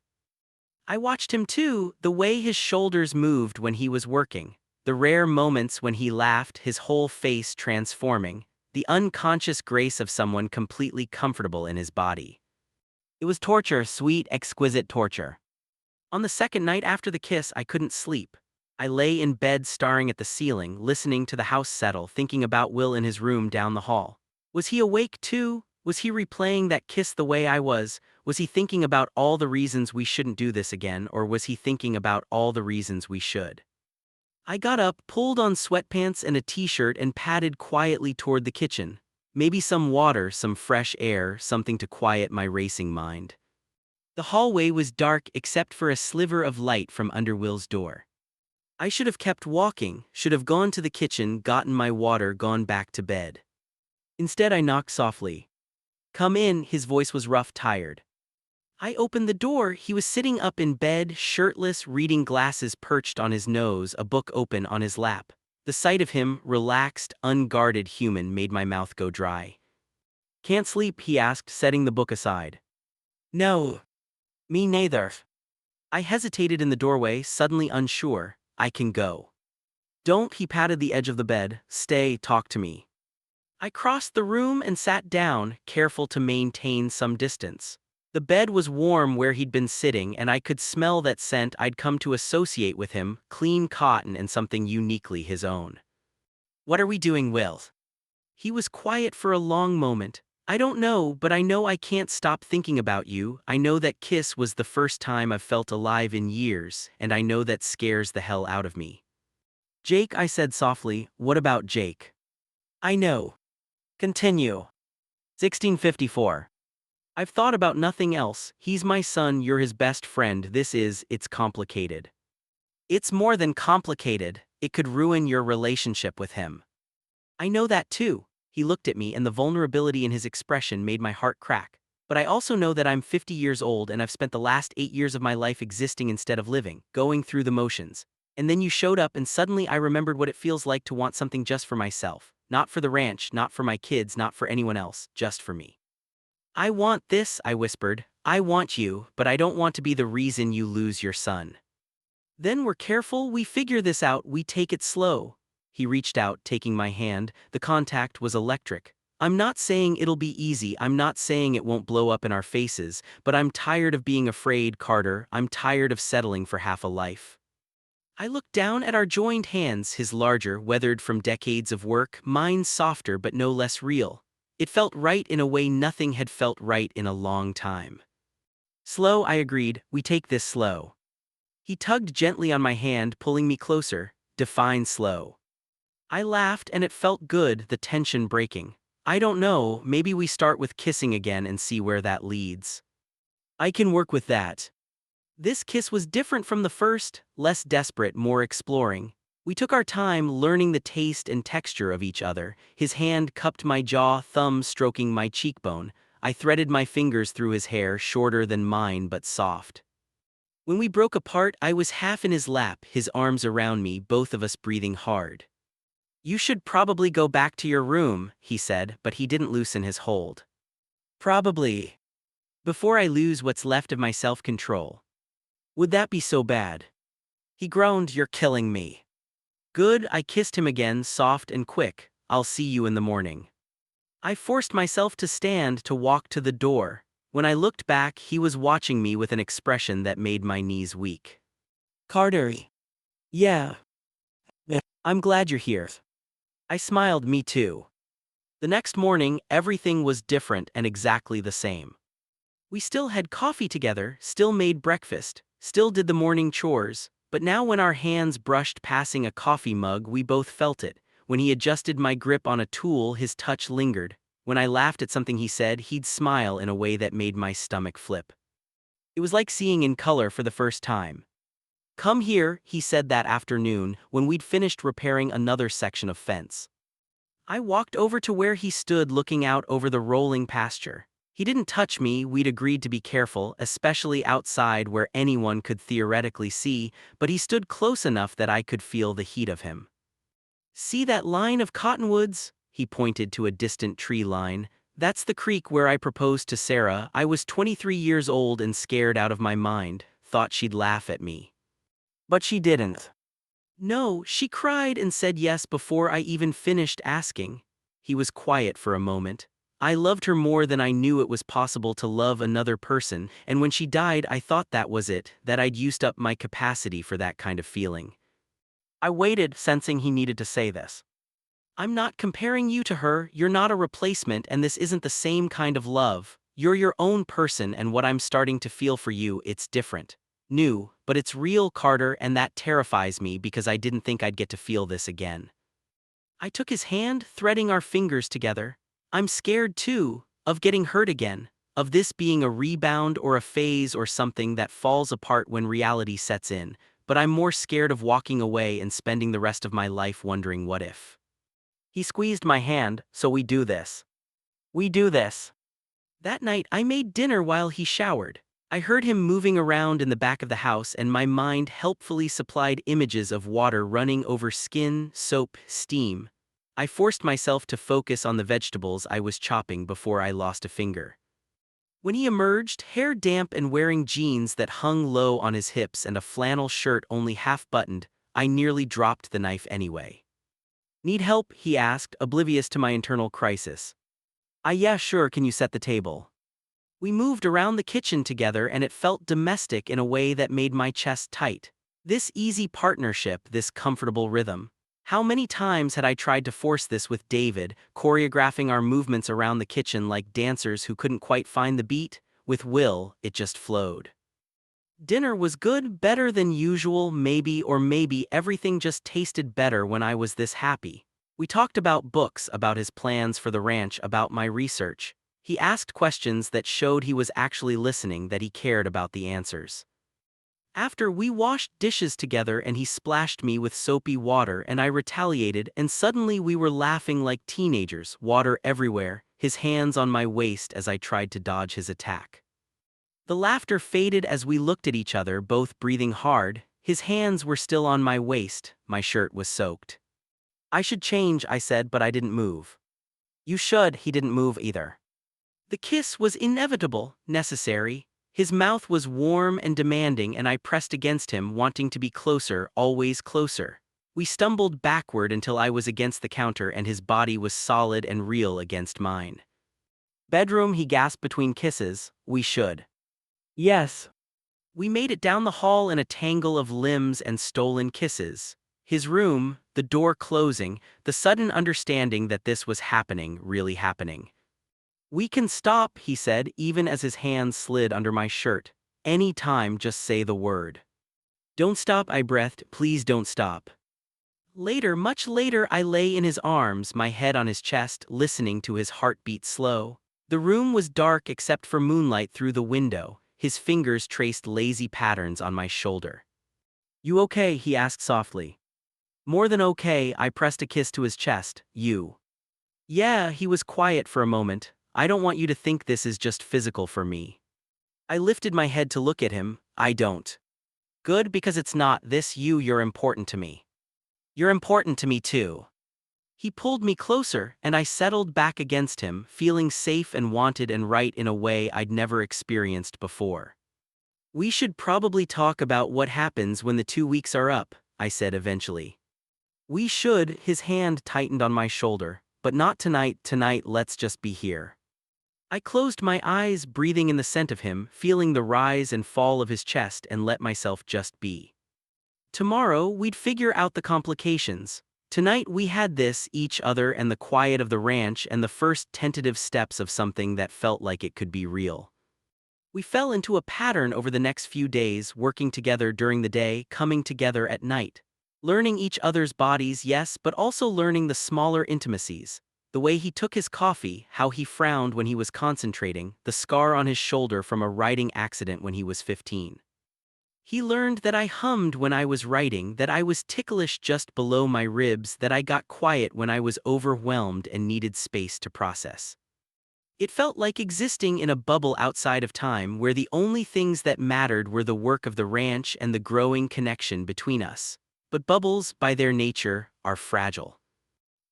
I watched him too, the way his shoulders moved when he was working, the rare moments when he laughed, his whole face transforming, the unconscious grace of someone completely comfortable in his body. It was torture, sweet, exquisite torture. On the second night after the kiss, I couldn't sleep. I lay in bed staring at the ceiling, listening to the house settle, thinking about Will in his room down the hall. Was he awake too? Was he replaying that kiss the way I was? Was he thinking about all the reasons we shouldn't do this again, or was he thinking about all the reasons we should? I got up, pulled on sweatpants and a t-shirt, and padded quietly toward the kitchen. Maybe some water, some fresh air, something to quiet my racing mind. The hallway was dark except for a sliver of light from under Will's door. I should have kept walking, should have gone to the kitchen, gotten my water, gone back to bed. Instead, I knocked softly. Come in, his voice was rough, tired. I opened the door. He was sitting up in bed, shirtless, reading glasses perched on his nose, a book open on his lap. The sight of him, relaxed, unguarded human, made my mouth go dry. Can't sleep, he asked, setting the book aside. No. Me neither. I hesitated in the doorway, suddenly unsure. I can go. Don't, he patted the edge of the bed. Stay, talk to me. I crossed the room and sat down, careful to maintain some distance. The bed was warm where he'd been sitting, and I could smell that scent I'd come to associate with him, clean cotton and something uniquely his own. What are we doing, Will? He was quiet for a long moment. I don't know, but I know I can't stop thinking about you. I know that kiss was the first time I've felt alive in years, and I know that scares the hell out of me. Jake, I said softly, what about Jake? I know. Continue. 1654. I've thought about nothing else. He's my son, you're his best friend. It's complicated. It's more than complicated, it could ruin your relationship with him. I know that too. He looked at me, and the vulnerability in his expression made my heart crack. But I also know that I'm 50 years old and I've spent the last 8 years of my life existing instead of living, going through the motions. And then you showed up, and suddenly I remembered what it feels like to want something just for myself. Not for the ranch, not for my kids, not for anyone else, just for me. I want this, I whispered. I want you, but I don't want to be the reason you lose your son. Then we're careful, we figure this out, we take it slow. He reached out, taking my hand. The contact was electric. I'm not saying it'll be easy, I'm not saying it won't blow up in our faces, but I'm tired of being afraid, Carter. I'm tired of settling for half a life. I looked down at our joined hands, his larger, weathered from decades of work, mine softer but no less real. It felt right in a way nothing had felt right in a long time. Slow, I agreed, we take this slow. He tugged gently on my hand, pulling me closer. Define slow. I laughed, and it felt good, the tension breaking. I don't know, maybe we start with kissing again and see where that leads. I can work with that. This kiss was different from the first, less desperate, more exploring. We took our time learning the taste and texture of each other. His hand cupped my jaw, thumb stroking my cheekbone. I threaded my fingers through his hair, shorter than mine but soft. When we broke apart, I was half in his lap, his arms around me, both of us breathing hard. You should probably go back to your room, he said, but he didn't loosen his hold. Probably. Before I lose what's left of my self-control. Would that be so bad? He groaned, "You're killing me." Good, I kissed him again, soft and quick. "I'll see you in the morning." I forced myself to stand to walk to the door. When I looked back, he was watching me with an expression that made my knees weak. "Carter." "Yeah. I'm glad you're here." I smiled, "Me too." The next morning, everything was different and exactly the same. We still had coffee together, still made breakfast, still did the morning chores, but now when our hands brushed passing a coffee mug, we both felt it. When he adjusted my grip on a tool, his touch lingered. When I laughed at something he said, he'd smile in a way that made my stomach flip. It was like seeing in color for the first time. "Come here," he said that afternoon, when we'd finished repairing another section of fence. I walked over to where he stood looking out over the rolling pasture. He didn't touch me, we'd agreed to be careful, especially outside where anyone could theoretically see, but he stood close enough that I could feel the heat of him. "See that line of cottonwoods?" He pointed to a distant tree line. "That's the creek where I proposed to Sarah. I was 23 years old and scared out of my mind, thought she'd laugh at me. But she didn't. No, she cried and said yes before I even finished asking." He was quiet for a moment. "I loved her more than I knew it was possible to love another person, and when she died I thought that was it, that I'd used up my capacity for that kind of feeling." I waited, sensing he needed to say this. "I'm not comparing you to her, you're not a replacement, and this isn't the same kind of love. You're your own person, and what I'm starting to feel for you, it's different. New, but it's real, Carter, and that terrifies me because I didn't think I'd get to feel this again." I took his hand, threading our fingers together. "I'm scared too, of getting hurt again, of this being a rebound or a phase or something that falls apart when reality sets in, but I'm more scared of walking away and spending the rest of my life wondering what if." He squeezed my hand. "So we do this. We do this." That night I made dinner while he showered. I heard him moving around in the back of the house, and my mind helpfully supplied images of water running over skin, soap, steam. I forced myself to focus on the vegetables I was chopping before I lost a finger. When he emerged, hair damp and wearing jeans that hung low on his hips and a flannel shirt only half buttoned, I nearly dropped the knife anyway. "Need help?" he asked, oblivious to my internal crisis. Yeah, sure, can you set the table?" We moved around the kitchen together and it felt domestic in a way that made my chest tight. This easy partnership, this comfortable rhythm. How many times had I tried to force this with David, choreographing our movements around the kitchen like dancers who couldn't quite find the beat? With Will, it just flowed. Dinner was good, better than usual, maybe, or maybe everything just tasted better when I was this happy. We talked about books, about his plans for the ranch, about my research. He asked questions that showed he was actually listening, that he cared about the answers. After, we washed dishes together and he splashed me with soapy water and I retaliated, and suddenly we were laughing like teenagers, water everywhere, his hands on my waist as I tried to dodge his attack. The laughter faded as we looked at each other, both breathing hard. His hands were still on my waist, my shirt was soaked. "I should change," I said, but I didn't move. "You should." He didn't move either. The kiss was inevitable, necessary. His mouth was warm and demanding, and I pressed against him, wanting to be closer, always closer. We stumbled backward until I was against the counter and his body was solid and real against mine. "Bedroom," he gasped between kisses. "We should." "Yes." We made it down the hall in a tangle of limbs and stolen kisses. His room, the door closing, the sudden understanding that this was happening, really happening. "We can stop," he said, even as his hands slid under my shirt. "Any time, just say the word." "Don't stop," I breathed. "Please don't stop." Later, much later, I lay in his arms, my head on his chest, listening to his heartbeat slow. The room was dark except for moonlight through the window. His fingers traced lazy patterns on my shoulder. "You okay?" he asked softly. "More than okay." I pressed a kiss to his chest. "You?" "Yeah." He was quiet for a moment. "I don't want you to think this is just physical for me." I lifted my head to look at him. "I don't." "Good, because it's not. You're important to me." "You're important to me too." He pulled me closer, and I settled back against him, feeling safe and wanted and right in a way I'd never experienced before. We should probably talk about what happens when the 2 weeks are up, I said eventually. We should, his hand tightened on my shoulder, but not tonight let's just be here. I closed my eyes, breathing in the scent of him, feeling the rise and fall of his chest, and let myself just be. Tomorrow, we'd figure out the complications. Tonight we had this, each other and the quiet of the ranch and the first tentative steps of something that felt like it could be real. We fell into a pattern over the next few days, working together during the day, coming together at night. Learning each other's bodies, yes, but also learning the smaller intimacies. The way he took his coffee, how he frowned when he was concentrating, the scar on his shoulder from a writing accident when he was 15. He learned that I hummed when I was writing, that I was ticklish just below my ribs, that I got quiet when I was overwhelmed and needed space to process. It felt like existing in a bubble outside of time where the only things that mattered were the work of the ranch and the growing connection between us. But bubbles, by their nature, are fragile.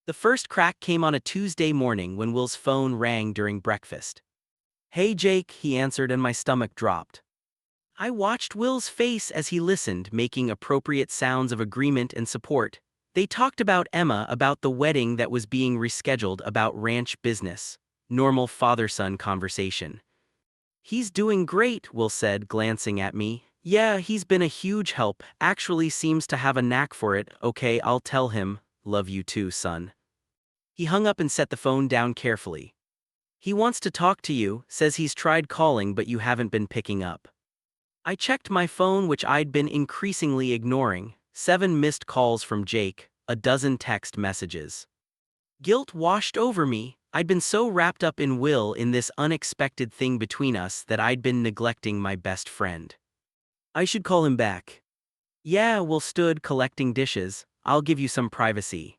The first crack came on a Tuesday morning when Will's phone rang during breakfast. "Hey Jake," he answered, and my stomach dropped. I watched Will's face as he listened, making appropriate sounds of agreement and support. They talked about Emma, about the wedding that was being rescheduled, about ranch business. Normal father-son conversation. "He's doing great," Will said, glancing at me. "Yeah, he's been a huge help, actually seems to have a knack for it. Okay, I'll tell him. Love you too, son." He hung up and set the phone down carefully. "He wants to talk to you, says he's tried calling but you haven't been picking up." I checked my phone, which I'd been increasingly ignoring. 7 missed calls from Jake, a dozen text messages. Guilt washed over me. I'd been so wrapped up in Will, in this unexpected thing between us, that I'd been neglecting my best friend. I should call him back. "Yeah," Will stood, collecting dishes. "I'll give you some privacy."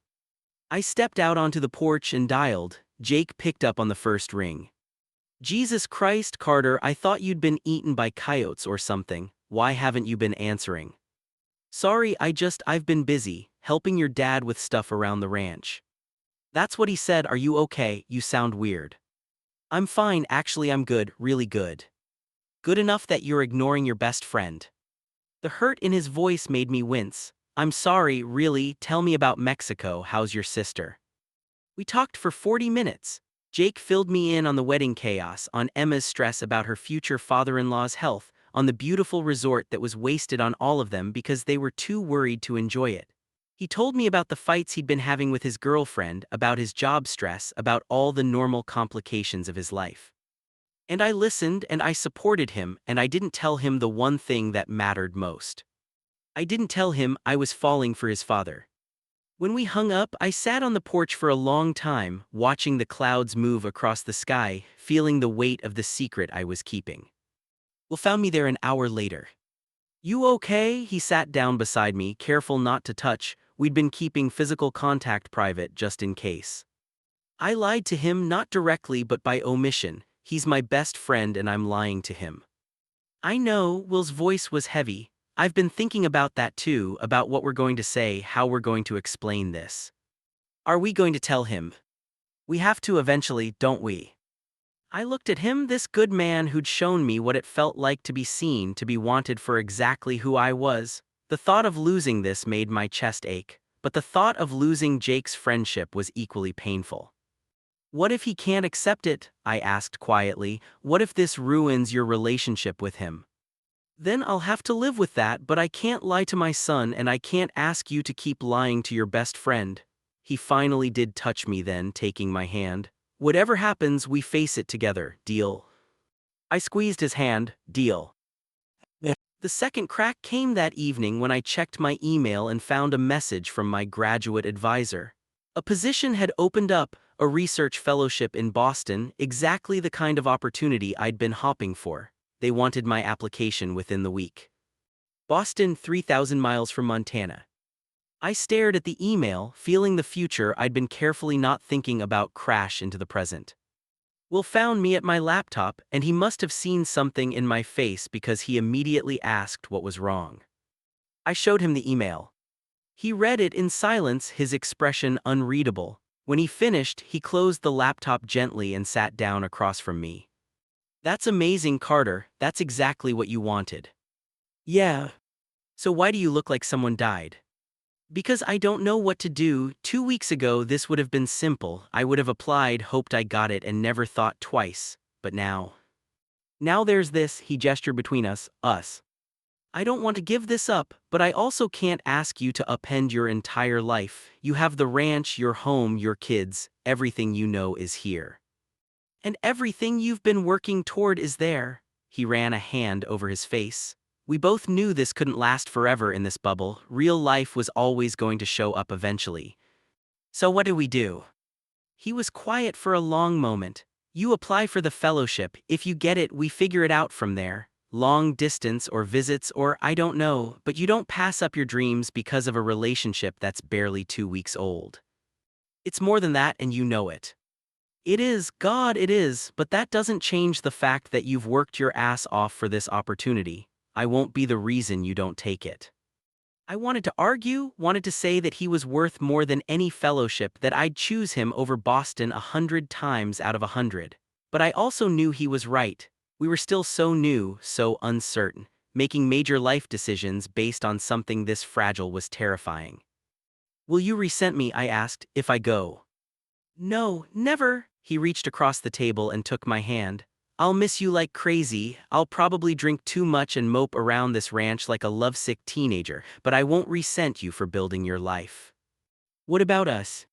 I stepped out onto the porch and dialed. Jake picked up on the first ring. "Jesus Christ, Carter, I thought you'd been eaten by coyotes or something. Why haven't you been answering?" "Sorry, I've been busy, helping your dad with stuff around the ranch." That's what he said. "Are you okay? You sound weird." "I'm fine, actually I'm good, really good." "Good enough that you're ignoring your best friend." The hurt in his voice made me wince. "I'm sorry, really, tell me about Mexico, how's your sister?" We talked for 40 minutes. Jake filled me in on the wedding chaos, on Emma's stress about her future father-in-law's health, on the beautiful resort that was wasted on all of them because they were too worried to enjoy it. He told me about the fights he'd been having with his girlfriend, about his job stress, about all the normal complications of his life. And I listened and I supported him, and I didn't tell him the one thing that mattered most. I didn't tell him I was falling for his father. When we hung up, I sat on the porch for a long time, watching the clouds move across the sky, feeling the weight of the secret I was keeping. Will found me there an hour later. "You okay?" He sat down beside me, careful not to touch. We'd been keeping physical contact private just in case. I lied to him, not directly but by omission. He's my best friend and I'm lying to him. "I know," Will's voice was heavy. "I've been thinking about that too, about what we're going to say, how we're going to explain this. Are we going to tell him? We have to eventually, don't we?" I looked at him, this good man who'd shown me what it felt like to be seen, to be wanted for exactly who I was. The thought of losing this made my chest ache, but the thought of losing Jake's friendship was equally painful. "What if he can't accept it?" I asked quietly. "What if this ruins your relationship with him?" "Then I'll have to live with that, but I can't lie to my son and I can't ask you to keep lying to your best friend." He finally did touch me then, taking my hand. "Whatever happens, we face it together, deal?" I squeezed his hand. "Deal." Yeah. The second crack came that evening when I checked my email and found a message from my graduate advisor. A position had opened up, a research fellowship in Boston, exactly the kind of opportunity I'd been hopping for. They wanted my application within the week. Boston, 3,000 miles from Montana. I stared at the email, feeling the future I'd been carefully not thinking about crash into the present. Will found me at my laptop, and he must have seen something in my face because he immediately asked what was wrong. I showed him the email. He read it in silence, his expression unreadable. When he finished, he closed the laptop gently and sat down across from me. "That's amazing, Carter, that's exactly what you wanted." Yeah. So why do you look like someone died? Because I don't know what to do. 2 weeks ago, this would have been simple. I would have applied, hoped I got it, and never thought twice. But now. Now there's this, he gestured between us. I don't want to give this up, but I also can't ask you to upend your entire life. You have the ranch, your home, your kids, everything you know is here. And everything you've been working toward is there. He ran a hand over his face. We both knew this couldn't last forever in this bubble. Real life was always going to show up eventually. So what do we do? He was quiet for a long moment. You apply for the fellowship. If you get it, we figure it out from there. Long distance or visits or I don't know, but you don't pass up your dreams because of a relationship that's barely 2 weeks old. It's more than that, and you know it. It is, God, it is, but that doesn't change the fact that you've worked your ass off for this opportunity. I won't be the reason you don't take it. I wanted to argue, wanted to say that he was worth more than any fellowship, that I'd choose him over Boston 100 times out of 100. But I also knew he was right. We were still so new, so uncertain. Making major life decisions based on something this fragile was terrifying. Will you resent me, I asked, if I go? No, never. He reached across the table and took my hand. I'll miss you like crazy. I'll probably drink too much and mope around this ranch like a lovesick teenager, but I won't resent you for building your life. What about us?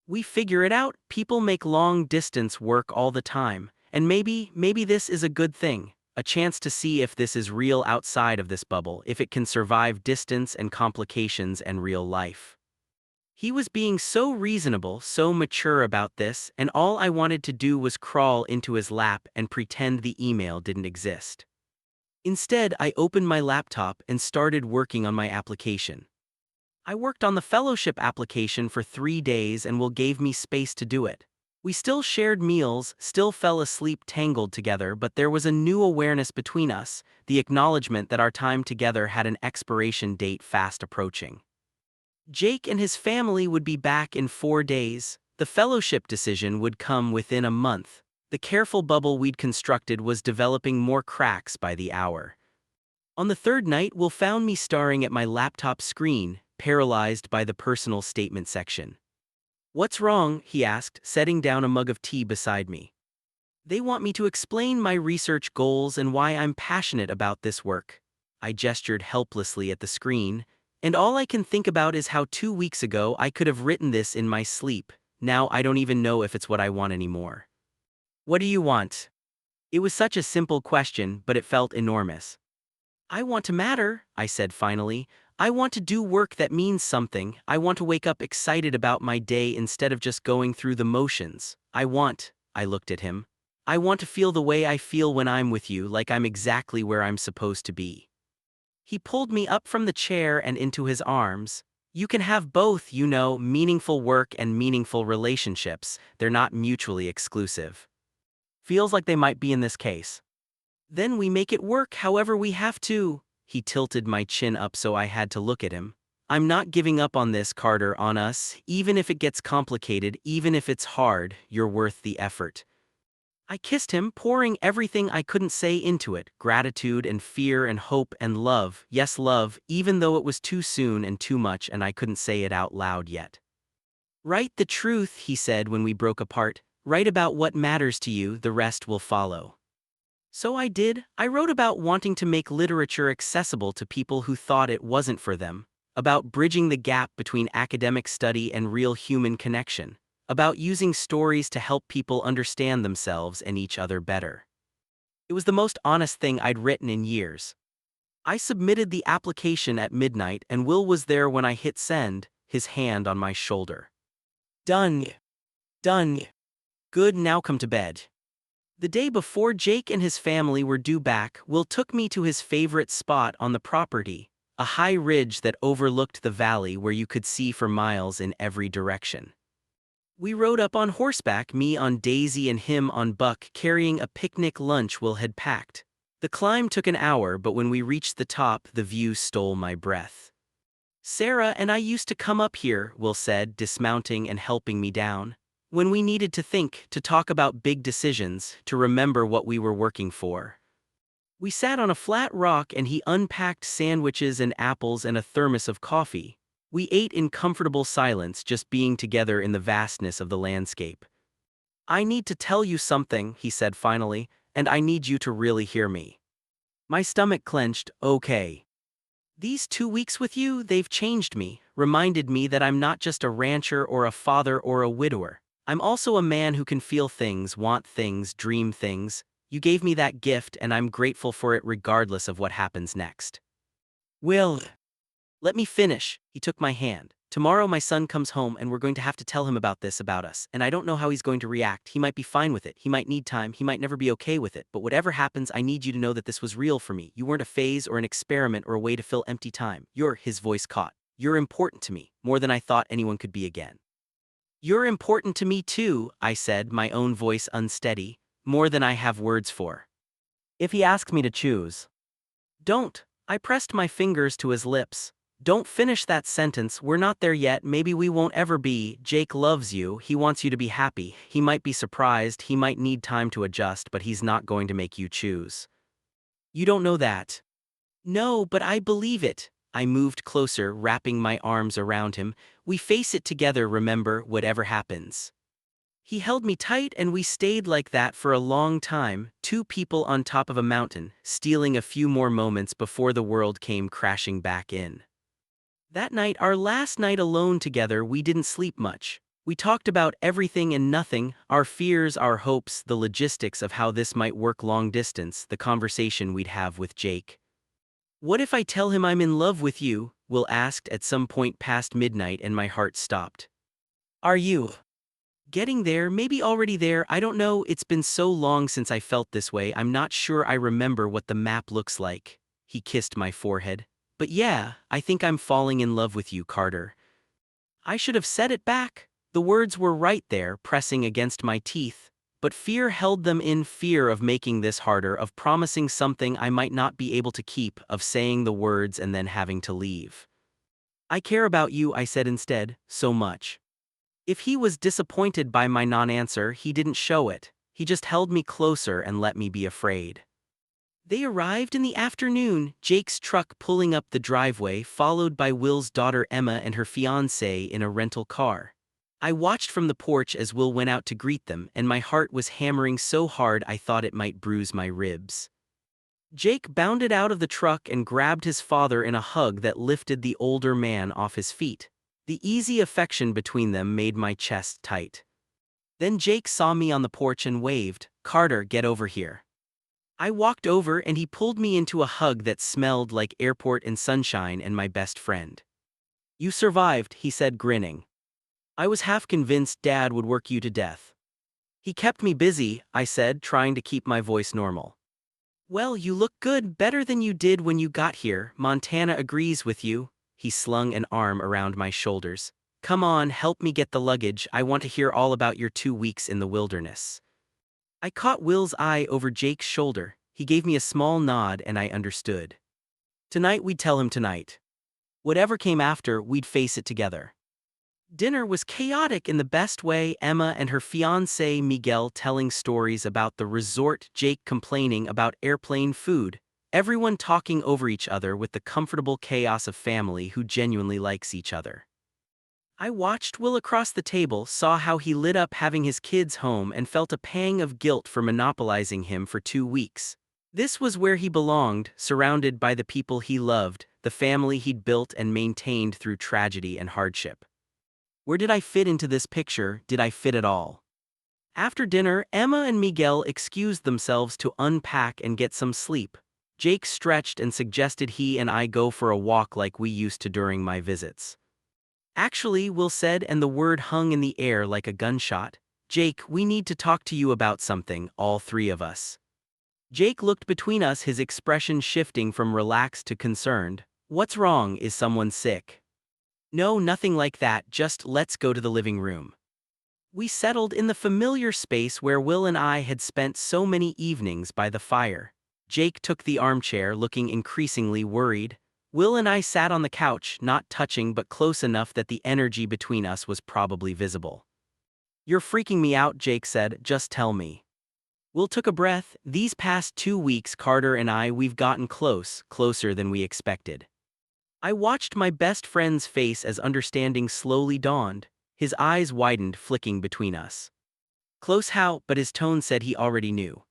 We figure it out. People make long distance work all the time. And maybe this is a good thing. A chance to see if this is real outside of this bubble, if it can survive distance and complications and real life. He was being so reasonable, so mature about this, and all I wanted to do was crawl into his lap and pretend the email didn't exist. Instead, I opened my laptop and started working on my application. I worked on the fellowship application for 3 days and Will gave me space to do it. We still shared meals, still fell asleep tangled together, but there was a new awareness between us, the acknowledgement that our time together had an expiration date fast approaching. Jake and his family would be back in 4 days. The fellowship decision would come within a month. The careful bubble we'd constructed was developing more cracks by the hour. On the third night, Will found me staring at my laptop screen, paralyzed by the personal statement section. What's wrong? He asked, setting down a mug of tea beside me. They want me to explain my research goals and why I'm passionate about this work. I gestured helplessly at the screen. And all I can think about is how 2 weeks ago I could have written this in my sleep. Now I don't even know if it's what I want anymore. What do you want? It was such a simple question, but it felt enormous. I want to matter, I said finally. I want to do work that means something. I want to wake up excited about my day instead of just going through the motions. I looked at him. I want to feel the way I feel when I'm with you, like I'm exactly where I'm supposed to be. He pulled me up from the chair and into his arms. You can have both, you know, meaningful work and meaningful relationships. They're not mutually exclusive. Feels like they might be in this case. Then we make it work however we have to. He tilted my chin up so I had to look at him. I'm not giving up on this, Carter, on us. Even if it gets complicated, even if it's hard, you're worth the effort. I kissed him, pouring everything I couldn't say into it, gratitude and fear and hope and love, yes love, even though it was too soon and too much and I couldn't say it out loud yet. Write the truth, he said when we broke apart. Write about what matters to you, the rest will follow. So I did. I wrote about wanting to make literature accessible to people who thought it wasn't for them, about bridging the gap between academic study and real human connection, about using stories to help people understand themselves and each other better. It was the most honest thing I'd written in years. I submitted the application at midnight and Will was there when I hit send, his hand on my shoulder. Done. Done. Good, now come to bed. The day before Jake and his family were due back, Will took me to his favorite spot on the property, a high ridge that overlooked the valley where you could see for miles in every direction. We rode up on horseback, me on Daisy and him on Buck, carrying a picnic lunch Will had packed. The climb took an hour, but when we reached the top, the view stole my breath. Sarah and I used to come up here, Will said, dismounting and helping me down. When we needed to think, to talk about big decisions, to remember what we were working for. We sat on a flat rock and he unpacked sandwiches and apples and a thermos of coffee. We ate in comfortable silence, just being together in the vastness of the landscape. "I need to tell you something," he said finally, "and I need you to really hear me." My stomach clenched. "Okay. These 2 weeks with you, they've changed me, reminded me that I'm not just a rancher or a father or a widower. I'm also a man who can feel things, want things, dream things. You gave me that gift and I'm grateful for it regardless of what happens next." "Will, let me finish." He took my hand. "Tomorrow my son comes home and we're going to have to tell him about this about us, and I don't know how he's going to react. He might be fine with it, he might need time, he might never be okay with it, but whatever happens, I need you to know that this was real for me. You weren't a phase or an experiment or a way to fill empty time. His voice caught. You're important to me, more than I thought anyone could be again." "You're important to me too," I said, my own voice unsteady, "more than I have words for." "If he asks me to choose." "Don't." I pressed my fingers to his lips. "Don't finish that sentence. We're not there yet, maybe we won't ever be. Jake loves you, he wants you to be happy. He might be surprised, he might need time to adjust, but he's not going to make you choose." "You don't know that." "No, but I believe it." I moved closer, wrapping my arms around him. "We face it together, remember, whatever happens." He held me tight and we stayed like that for a long time, two people on top of a mountain, stealing a few more moments before the world came crashing back in. That night, our last night alone together, we didn't sleep much. We talked about everything and nothing, our fears, our hopes, the logistics of how this might work long distance, the conversation we'd have with Jake. "What if I tell him I'm in love with you?" Will asked at some point past midnight and my heart stopped. "Are you getting there, maybe already there? I don't know, it's been so long since I felt this way, I'm not sure I remember what the map looks like." He kissed my forehead. "But yeah, I think I'm falling in love with you, Carter." I should have said it back. The words were right there, pressing against my teeth. But fear held them in, fear of making this harder, of promising something I might not be able to keep, of saying the words and then having to leave. "I care about you," I said instead, "so much." If he was disappointed by my non-answer, he didn't show it. He just held me closer and let me be afraid. They arrived in the afternoon, Jake's truck pulling up the driveway, followed by Will's daughter Emma and her fiancé in a rental car. I watched from the porch as Will went out to greet them, and my heart was hammering so hard I thought it might bruise my ribs. Jake bounded out of the truck and grabbed his father in a hug that lifted the older man off his feet. The easy affection between them made my chest tight. Then Jake saw me on the porch and waved, "Carter, get over here." I walked over and he pulled me into a hug that smelled like airport and sunshine and my best friend. "You survived," he said, grinning. "I was half convinced Dad would work you to death." "He kept me busy," I said, trying to keep my voice normal. "Well, you look good, better than you did when you got here. Montana agrees with you." He slung an arm around my shoulders. "Come on, help me get the luggage. I want to hear all about your 2 weeks in the wilderness." I caught Will's eye over Jake's shoulder. He gave me a small nod and I understood. Tonight we'd tell him tonight. Whatever came after, we'd face it together. Dinner was chaotic in the best way, Emma and her fiancé Miguel telling stories about the resort, Jake complaining about airplane food, everyone talking over each other with the comfortable chaos of family who genuinely likes each other. I watched Will across the table, saw how he lit up having his kids home and felt a pang of guilt for monopolizing him for 2 weeks. This was where he belonged, surrounded by the people he loved, the family he'd built and maintained through tragedy and hardship. Where did I fit into this picture? Did I fit at all? After dinner, Emma and Miguel excused themselves to unpack and get some sleep. Jake stretched and suggested he and I go for a walk like we used to during my visits. "Actually," Will said, and the word hung in the air like a gunshot. "Jake, we need to talk to you about something, all three of us." Jake looked between us, his expression shifting from relaxed to concerned. "What's wrong? Is someone sick?" "No, nothing like that, just let's go to the living room." We settled in the familiar space where Will and I had spent so many evenings by the fire. Jake took the armchair, looking increasingly worried. Will and I sat on the couch, not touching but close enough that the energy between us was probably visible. "You're freaking me out," Jake said, "just tell me." Will took a breath. These past 2 weeks, Carter and we've gotten closer than we expected. I watched my best friend's face as understanding slowly dawned. His eyes widened, flicking between us. Close how, but his tone said he already knew.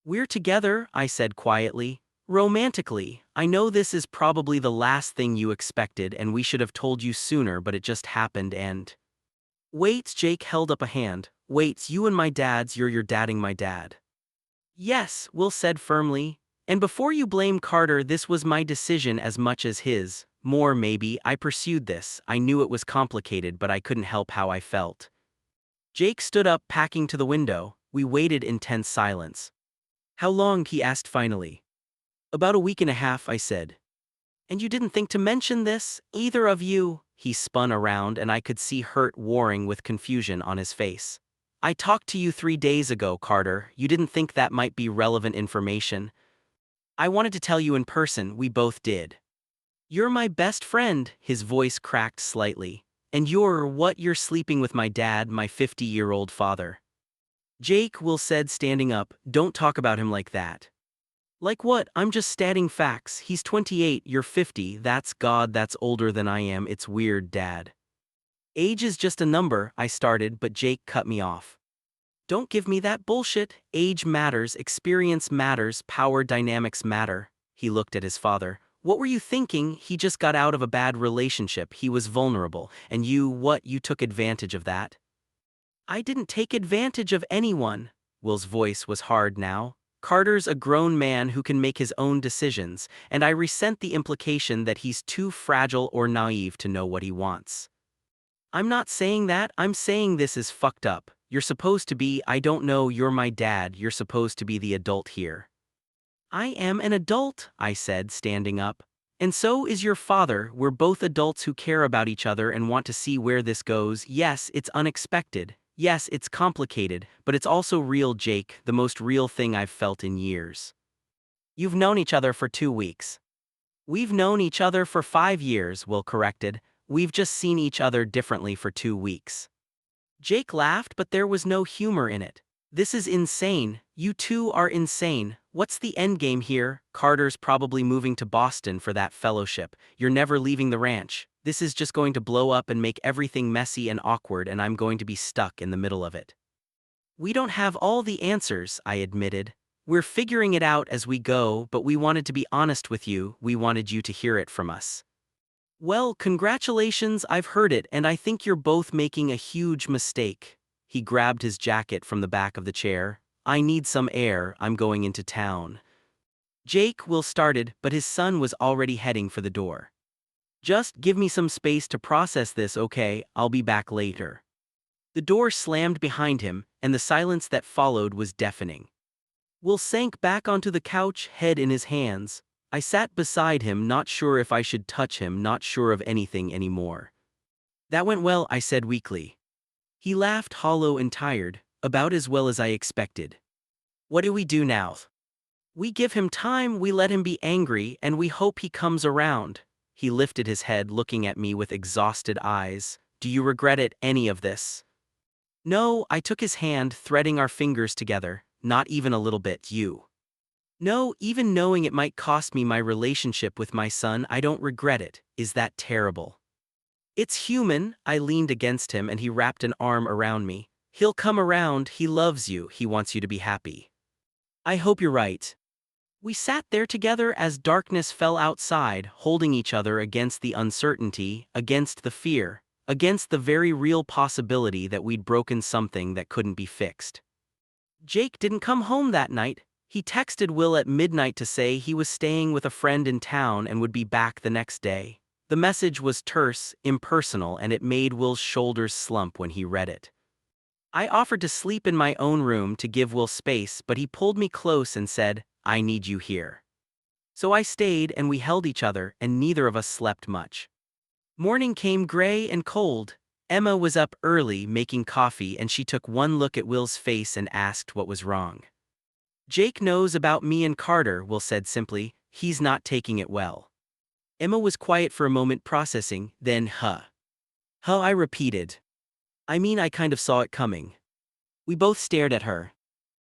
We're together, I said quietly. Romantically, I know this is probably the last thing you expected and we should have told you sooner, but it just happened and… Wait, Jake held up a hand. Wait, you and my dad's, you're dadding my dad. Yes, Will said firmly. And before you blame Carter, this was my decision as much as his. More maybe, I pursued this. I knew it was complicated, but I couldn't help how I felt. Jake stood up, packing to the window. We waited in tense silence. How long? He asked finally. About a week and a half, I said. And you didn't think to mention this, either of you? He spun around and I could see hurt warring with confusion on his face. I talked to you 3 days ago, Carter. You didn't think that might be relevant information. I wanted to tell you in person, we both did. You're my best friend, his voice cracked slightly. And you're sleeping with my dad, my 50-year-old father. Jake, Will said, standing up, don't talk about him like that. Like what? I'm just stating facts. He's 28, you're 50, that's older than I am. It's weird, Dad. Age is just a number, I started, but Jake cut me off. Don't give me that bullshit. Age matters, experience matters, power dynamics matter. He looked at his father. What were you thinking? He just got out of a bad relationship, he was vulnerable, and you took advantage of that? I didn't take advantage of anyone. Will's voice was hard now. Carter's a grown man who can make his own decisions, and I resent the implication that he's too fragile or naive to know what he wants. I'm not saying that, I'm saying this is fucked up. You're supposed to be, I don't know, you're my dad, you're supposed to be the adult here. I am an adult, I said, standing up. And so is your father. We're both adults who care about each other and want to see where this goes. Yes, it's unexpected. Yes, it's complicated, but it's also real, Jake, the most real thing I've felt in years. You've known each other for 2 weeks. We've known each other for 5 years, Will corrected. We've just seen each other differently for 2 weeks. Jake laughed, but there was no humor in it. This is insane. You two are insane. What's the endgame here? Carter's probably moving to Boston for that fellowship. You're never leaving the ranch. This is just going to blow up and make everything messy and awkward, and I'm going to be stuck in the middle of it. We don't have all the answers, I admitted. We're figuring it out as we go, but we wanted to be honest with you. We wanted you to hear it from us. Well, congratulations, I've heard it, and I think you're both making a huge mistake. He grabbed his jacket from the back of the chair. I need some air, I'm going into town. Jake, Will started, but his son was already heading for the door. Just give me some space to process this, okay? I'll be back later. The door slammed behind him, and the silence that followed was deafening. Will sank back onto the couch, head in his hands. I sat beside him, not sure if I should touch him, not sure of anything anymore. That went well, I said weakly. He laughed, hollow and tired, about as well as I expected. What do we do now? We give him time, we let him be angry, and we hope he comes around. He lifted his head, looking at me with exhausted eyes. Do you regret it, any of this? No, I took his hand, threading our fingers together. Not even a little bit, you. No, even knowing it might cost me my relationship with my son, I don't regret it. Is that terrible? It's human. I leaned against him and he wrapped an arm around me. He'll come around, he loves you, he wants you to be happy. I hope you're right. We sat there together as darkness fell outside, holding each other against the uncertainty, against the fear, against the very real possibility that we'd broken something that couldn't be fixed. Jake didn't come home that night. He texted Will at midnight to say he was staying with a friend in town and would be back the next day. The message was terse, impersonal, and it made Will's shoulders slump when he read it. I offered to sleep in my own room to give Will space, but he pulled me close and said, I need you here. So I stayed and we held each other, and neither of us slept much. Morning came gray and cold. Emma was up early making coffee and she took one look at Will's face and asked what was wrong. Jake knows about me and Carter, Will said simply. He's not taking it well. Emma was quiet for a moment, processing, then I repeated. I mean, I kind of saw it coming. We both stared at her.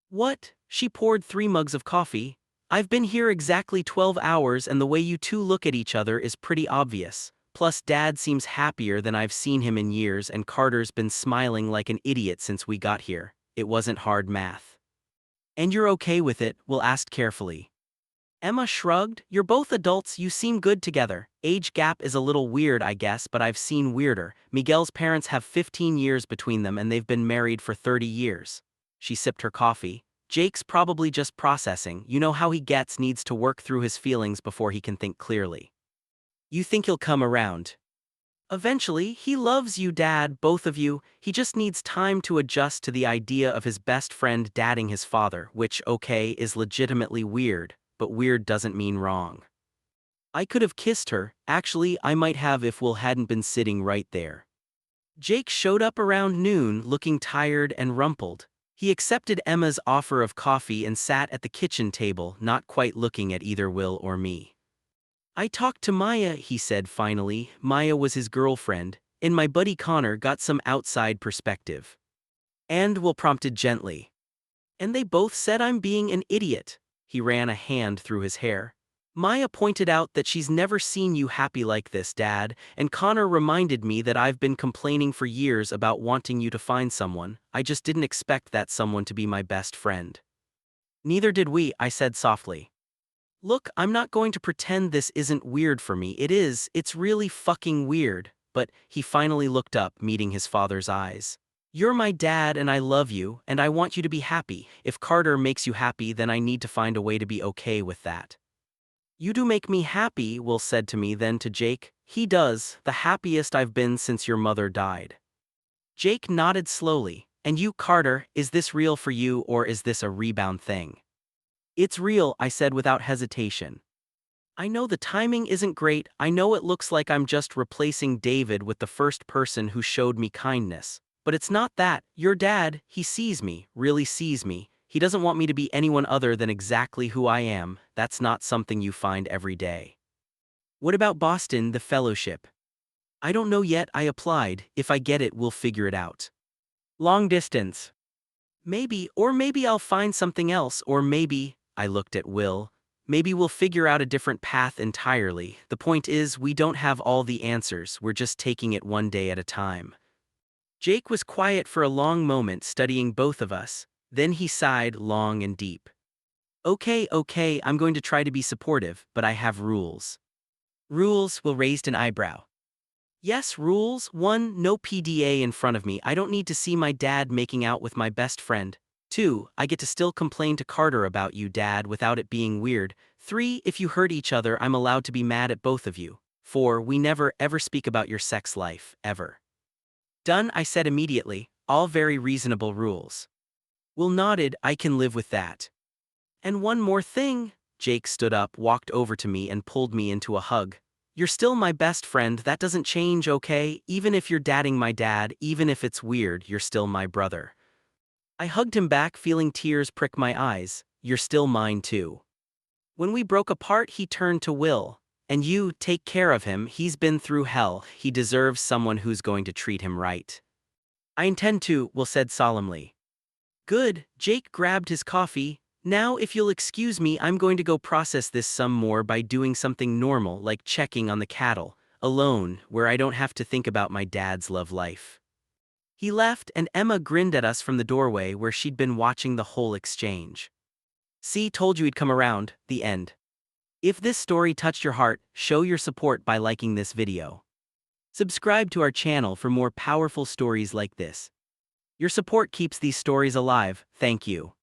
What? She poured 3 mugs of coffee. I've been here exactly 12 hours and the way you two look at each other is pretty obvious. Plus, Dad seems happier than I've seen him in years and Carter's been smiling like an idiot since we got here. It wasn't hard math. And you're okay with it? Will asked carefully. Emma shrugged. You're both adults, you seem good together. Age gap is a little weird, I guess, but I've seen weirder. Miguel's parents have 15 years between them and they've been married for 30 years. She sipped her coffee. Jake's probably just processing. You know how he gets, needs to work through his feelings before he can think clearly. You think he'll come around? Eventually, he loves you, Dad, both of you. He just needs time to adjust to the idea of his best friend dadding his father, which, okay, is legitimately weird, but weird doesn't mean wrong. I could have kissed her. Actually, I might have if Will hadn't been sitting right there. Jake showed up around noon, looking tired and rumpled. He accepted Emma's offer of coffee and sat at the kitchen table, not quite looking at either Will or me. I talked to Maya, he said finally. Maya was his girlfriend, and my buddy Connor got some outside perspective. And Will prompted gently. And they both said I'm being an idiot. He ran a hand through his hair. Maya pointed out that she's never seen you happy like this, Dad, and Connor reminded me that I've been complaining for years about wanting you to find someone. I just didn't expect that someone to be my best friend. Neither did we, I said softly. Look, I'm not going to pretend this isn't weird for me. It is, it's really fucking weird. But he finally looked up, meeting his father's eyes. You're my dad and I love you, and I want you to be happy. If Carter makes you happy, then I need to find a way to be okay with that. You do make me happy, Will said to me, then to Jake. He does, the happiest I've been since your mother died. Jake nodded slowly. And you, Carter, is this real for you or is this a rebound thing? It's real, I said without hesitation. I know the timing isn't great. I know it looks like I'm just replacing David with the first person who showed me kindness. But it's not that. Your dad, he sees me, really sees me. He doesn't want me to be anyone other than exactly who I am. That's not something you find every day. What about Boston, the fellowship? I don't know yet. I applied. If I get it, we'll figure it out. Long distance. Maybe, or maybe I'll find something else, or maybe, I looked at Will, maybe we'll figure out a different path entirely. The point is, we don't have all the answers, we're just taking it one day at a time. Jake was quiet for a long moment, studying both of us. Then he sighed long and deep. Okay, I'm going to try to be supportive, but I have rules. Rules? Will raised an eyebrow. Yes, rules. 1, no PDA in front of me. I don't need to see my dad making out with my best friend. 2, I get to still complain to Carter about you, Dad, without it being weird. 3, if you hurt each other, I'm allowed to be mad at both of you. 4, we never ever speak about your sex life, ever. Done, I said immediately. All very reasonable rules. Will nodded. I can live with that. And one more thing. Jake stood up, walked over to me and pulled me into a hug. You're still my best friend, that doesn't change, okay? Even if you're dadding my dad, even if it's weird, you're still my brother. I hugged him back, feeling tears prick my eyes. You're still mine too. When we broke apart, he turned to Will. And you, take care of him, he's been through hell, he deserves someone who's going to treat him right. I intend to, Will said solemnly. Good, Jake grabbed his coffee. Now if you'll excuse me, I'm going to go process this some more by doing something normal like checking on the cattle, alone, where I don't have to think about my dad's love life. He left and Emma grinned at us from the doorway where she'd been watching the whole exchange. See, told you he'd come around. The end. If this story touched your heart, show your support by liking this video. Subscribe to our channel for more powerful stories like this. Your support keeps these stories alive, thank you.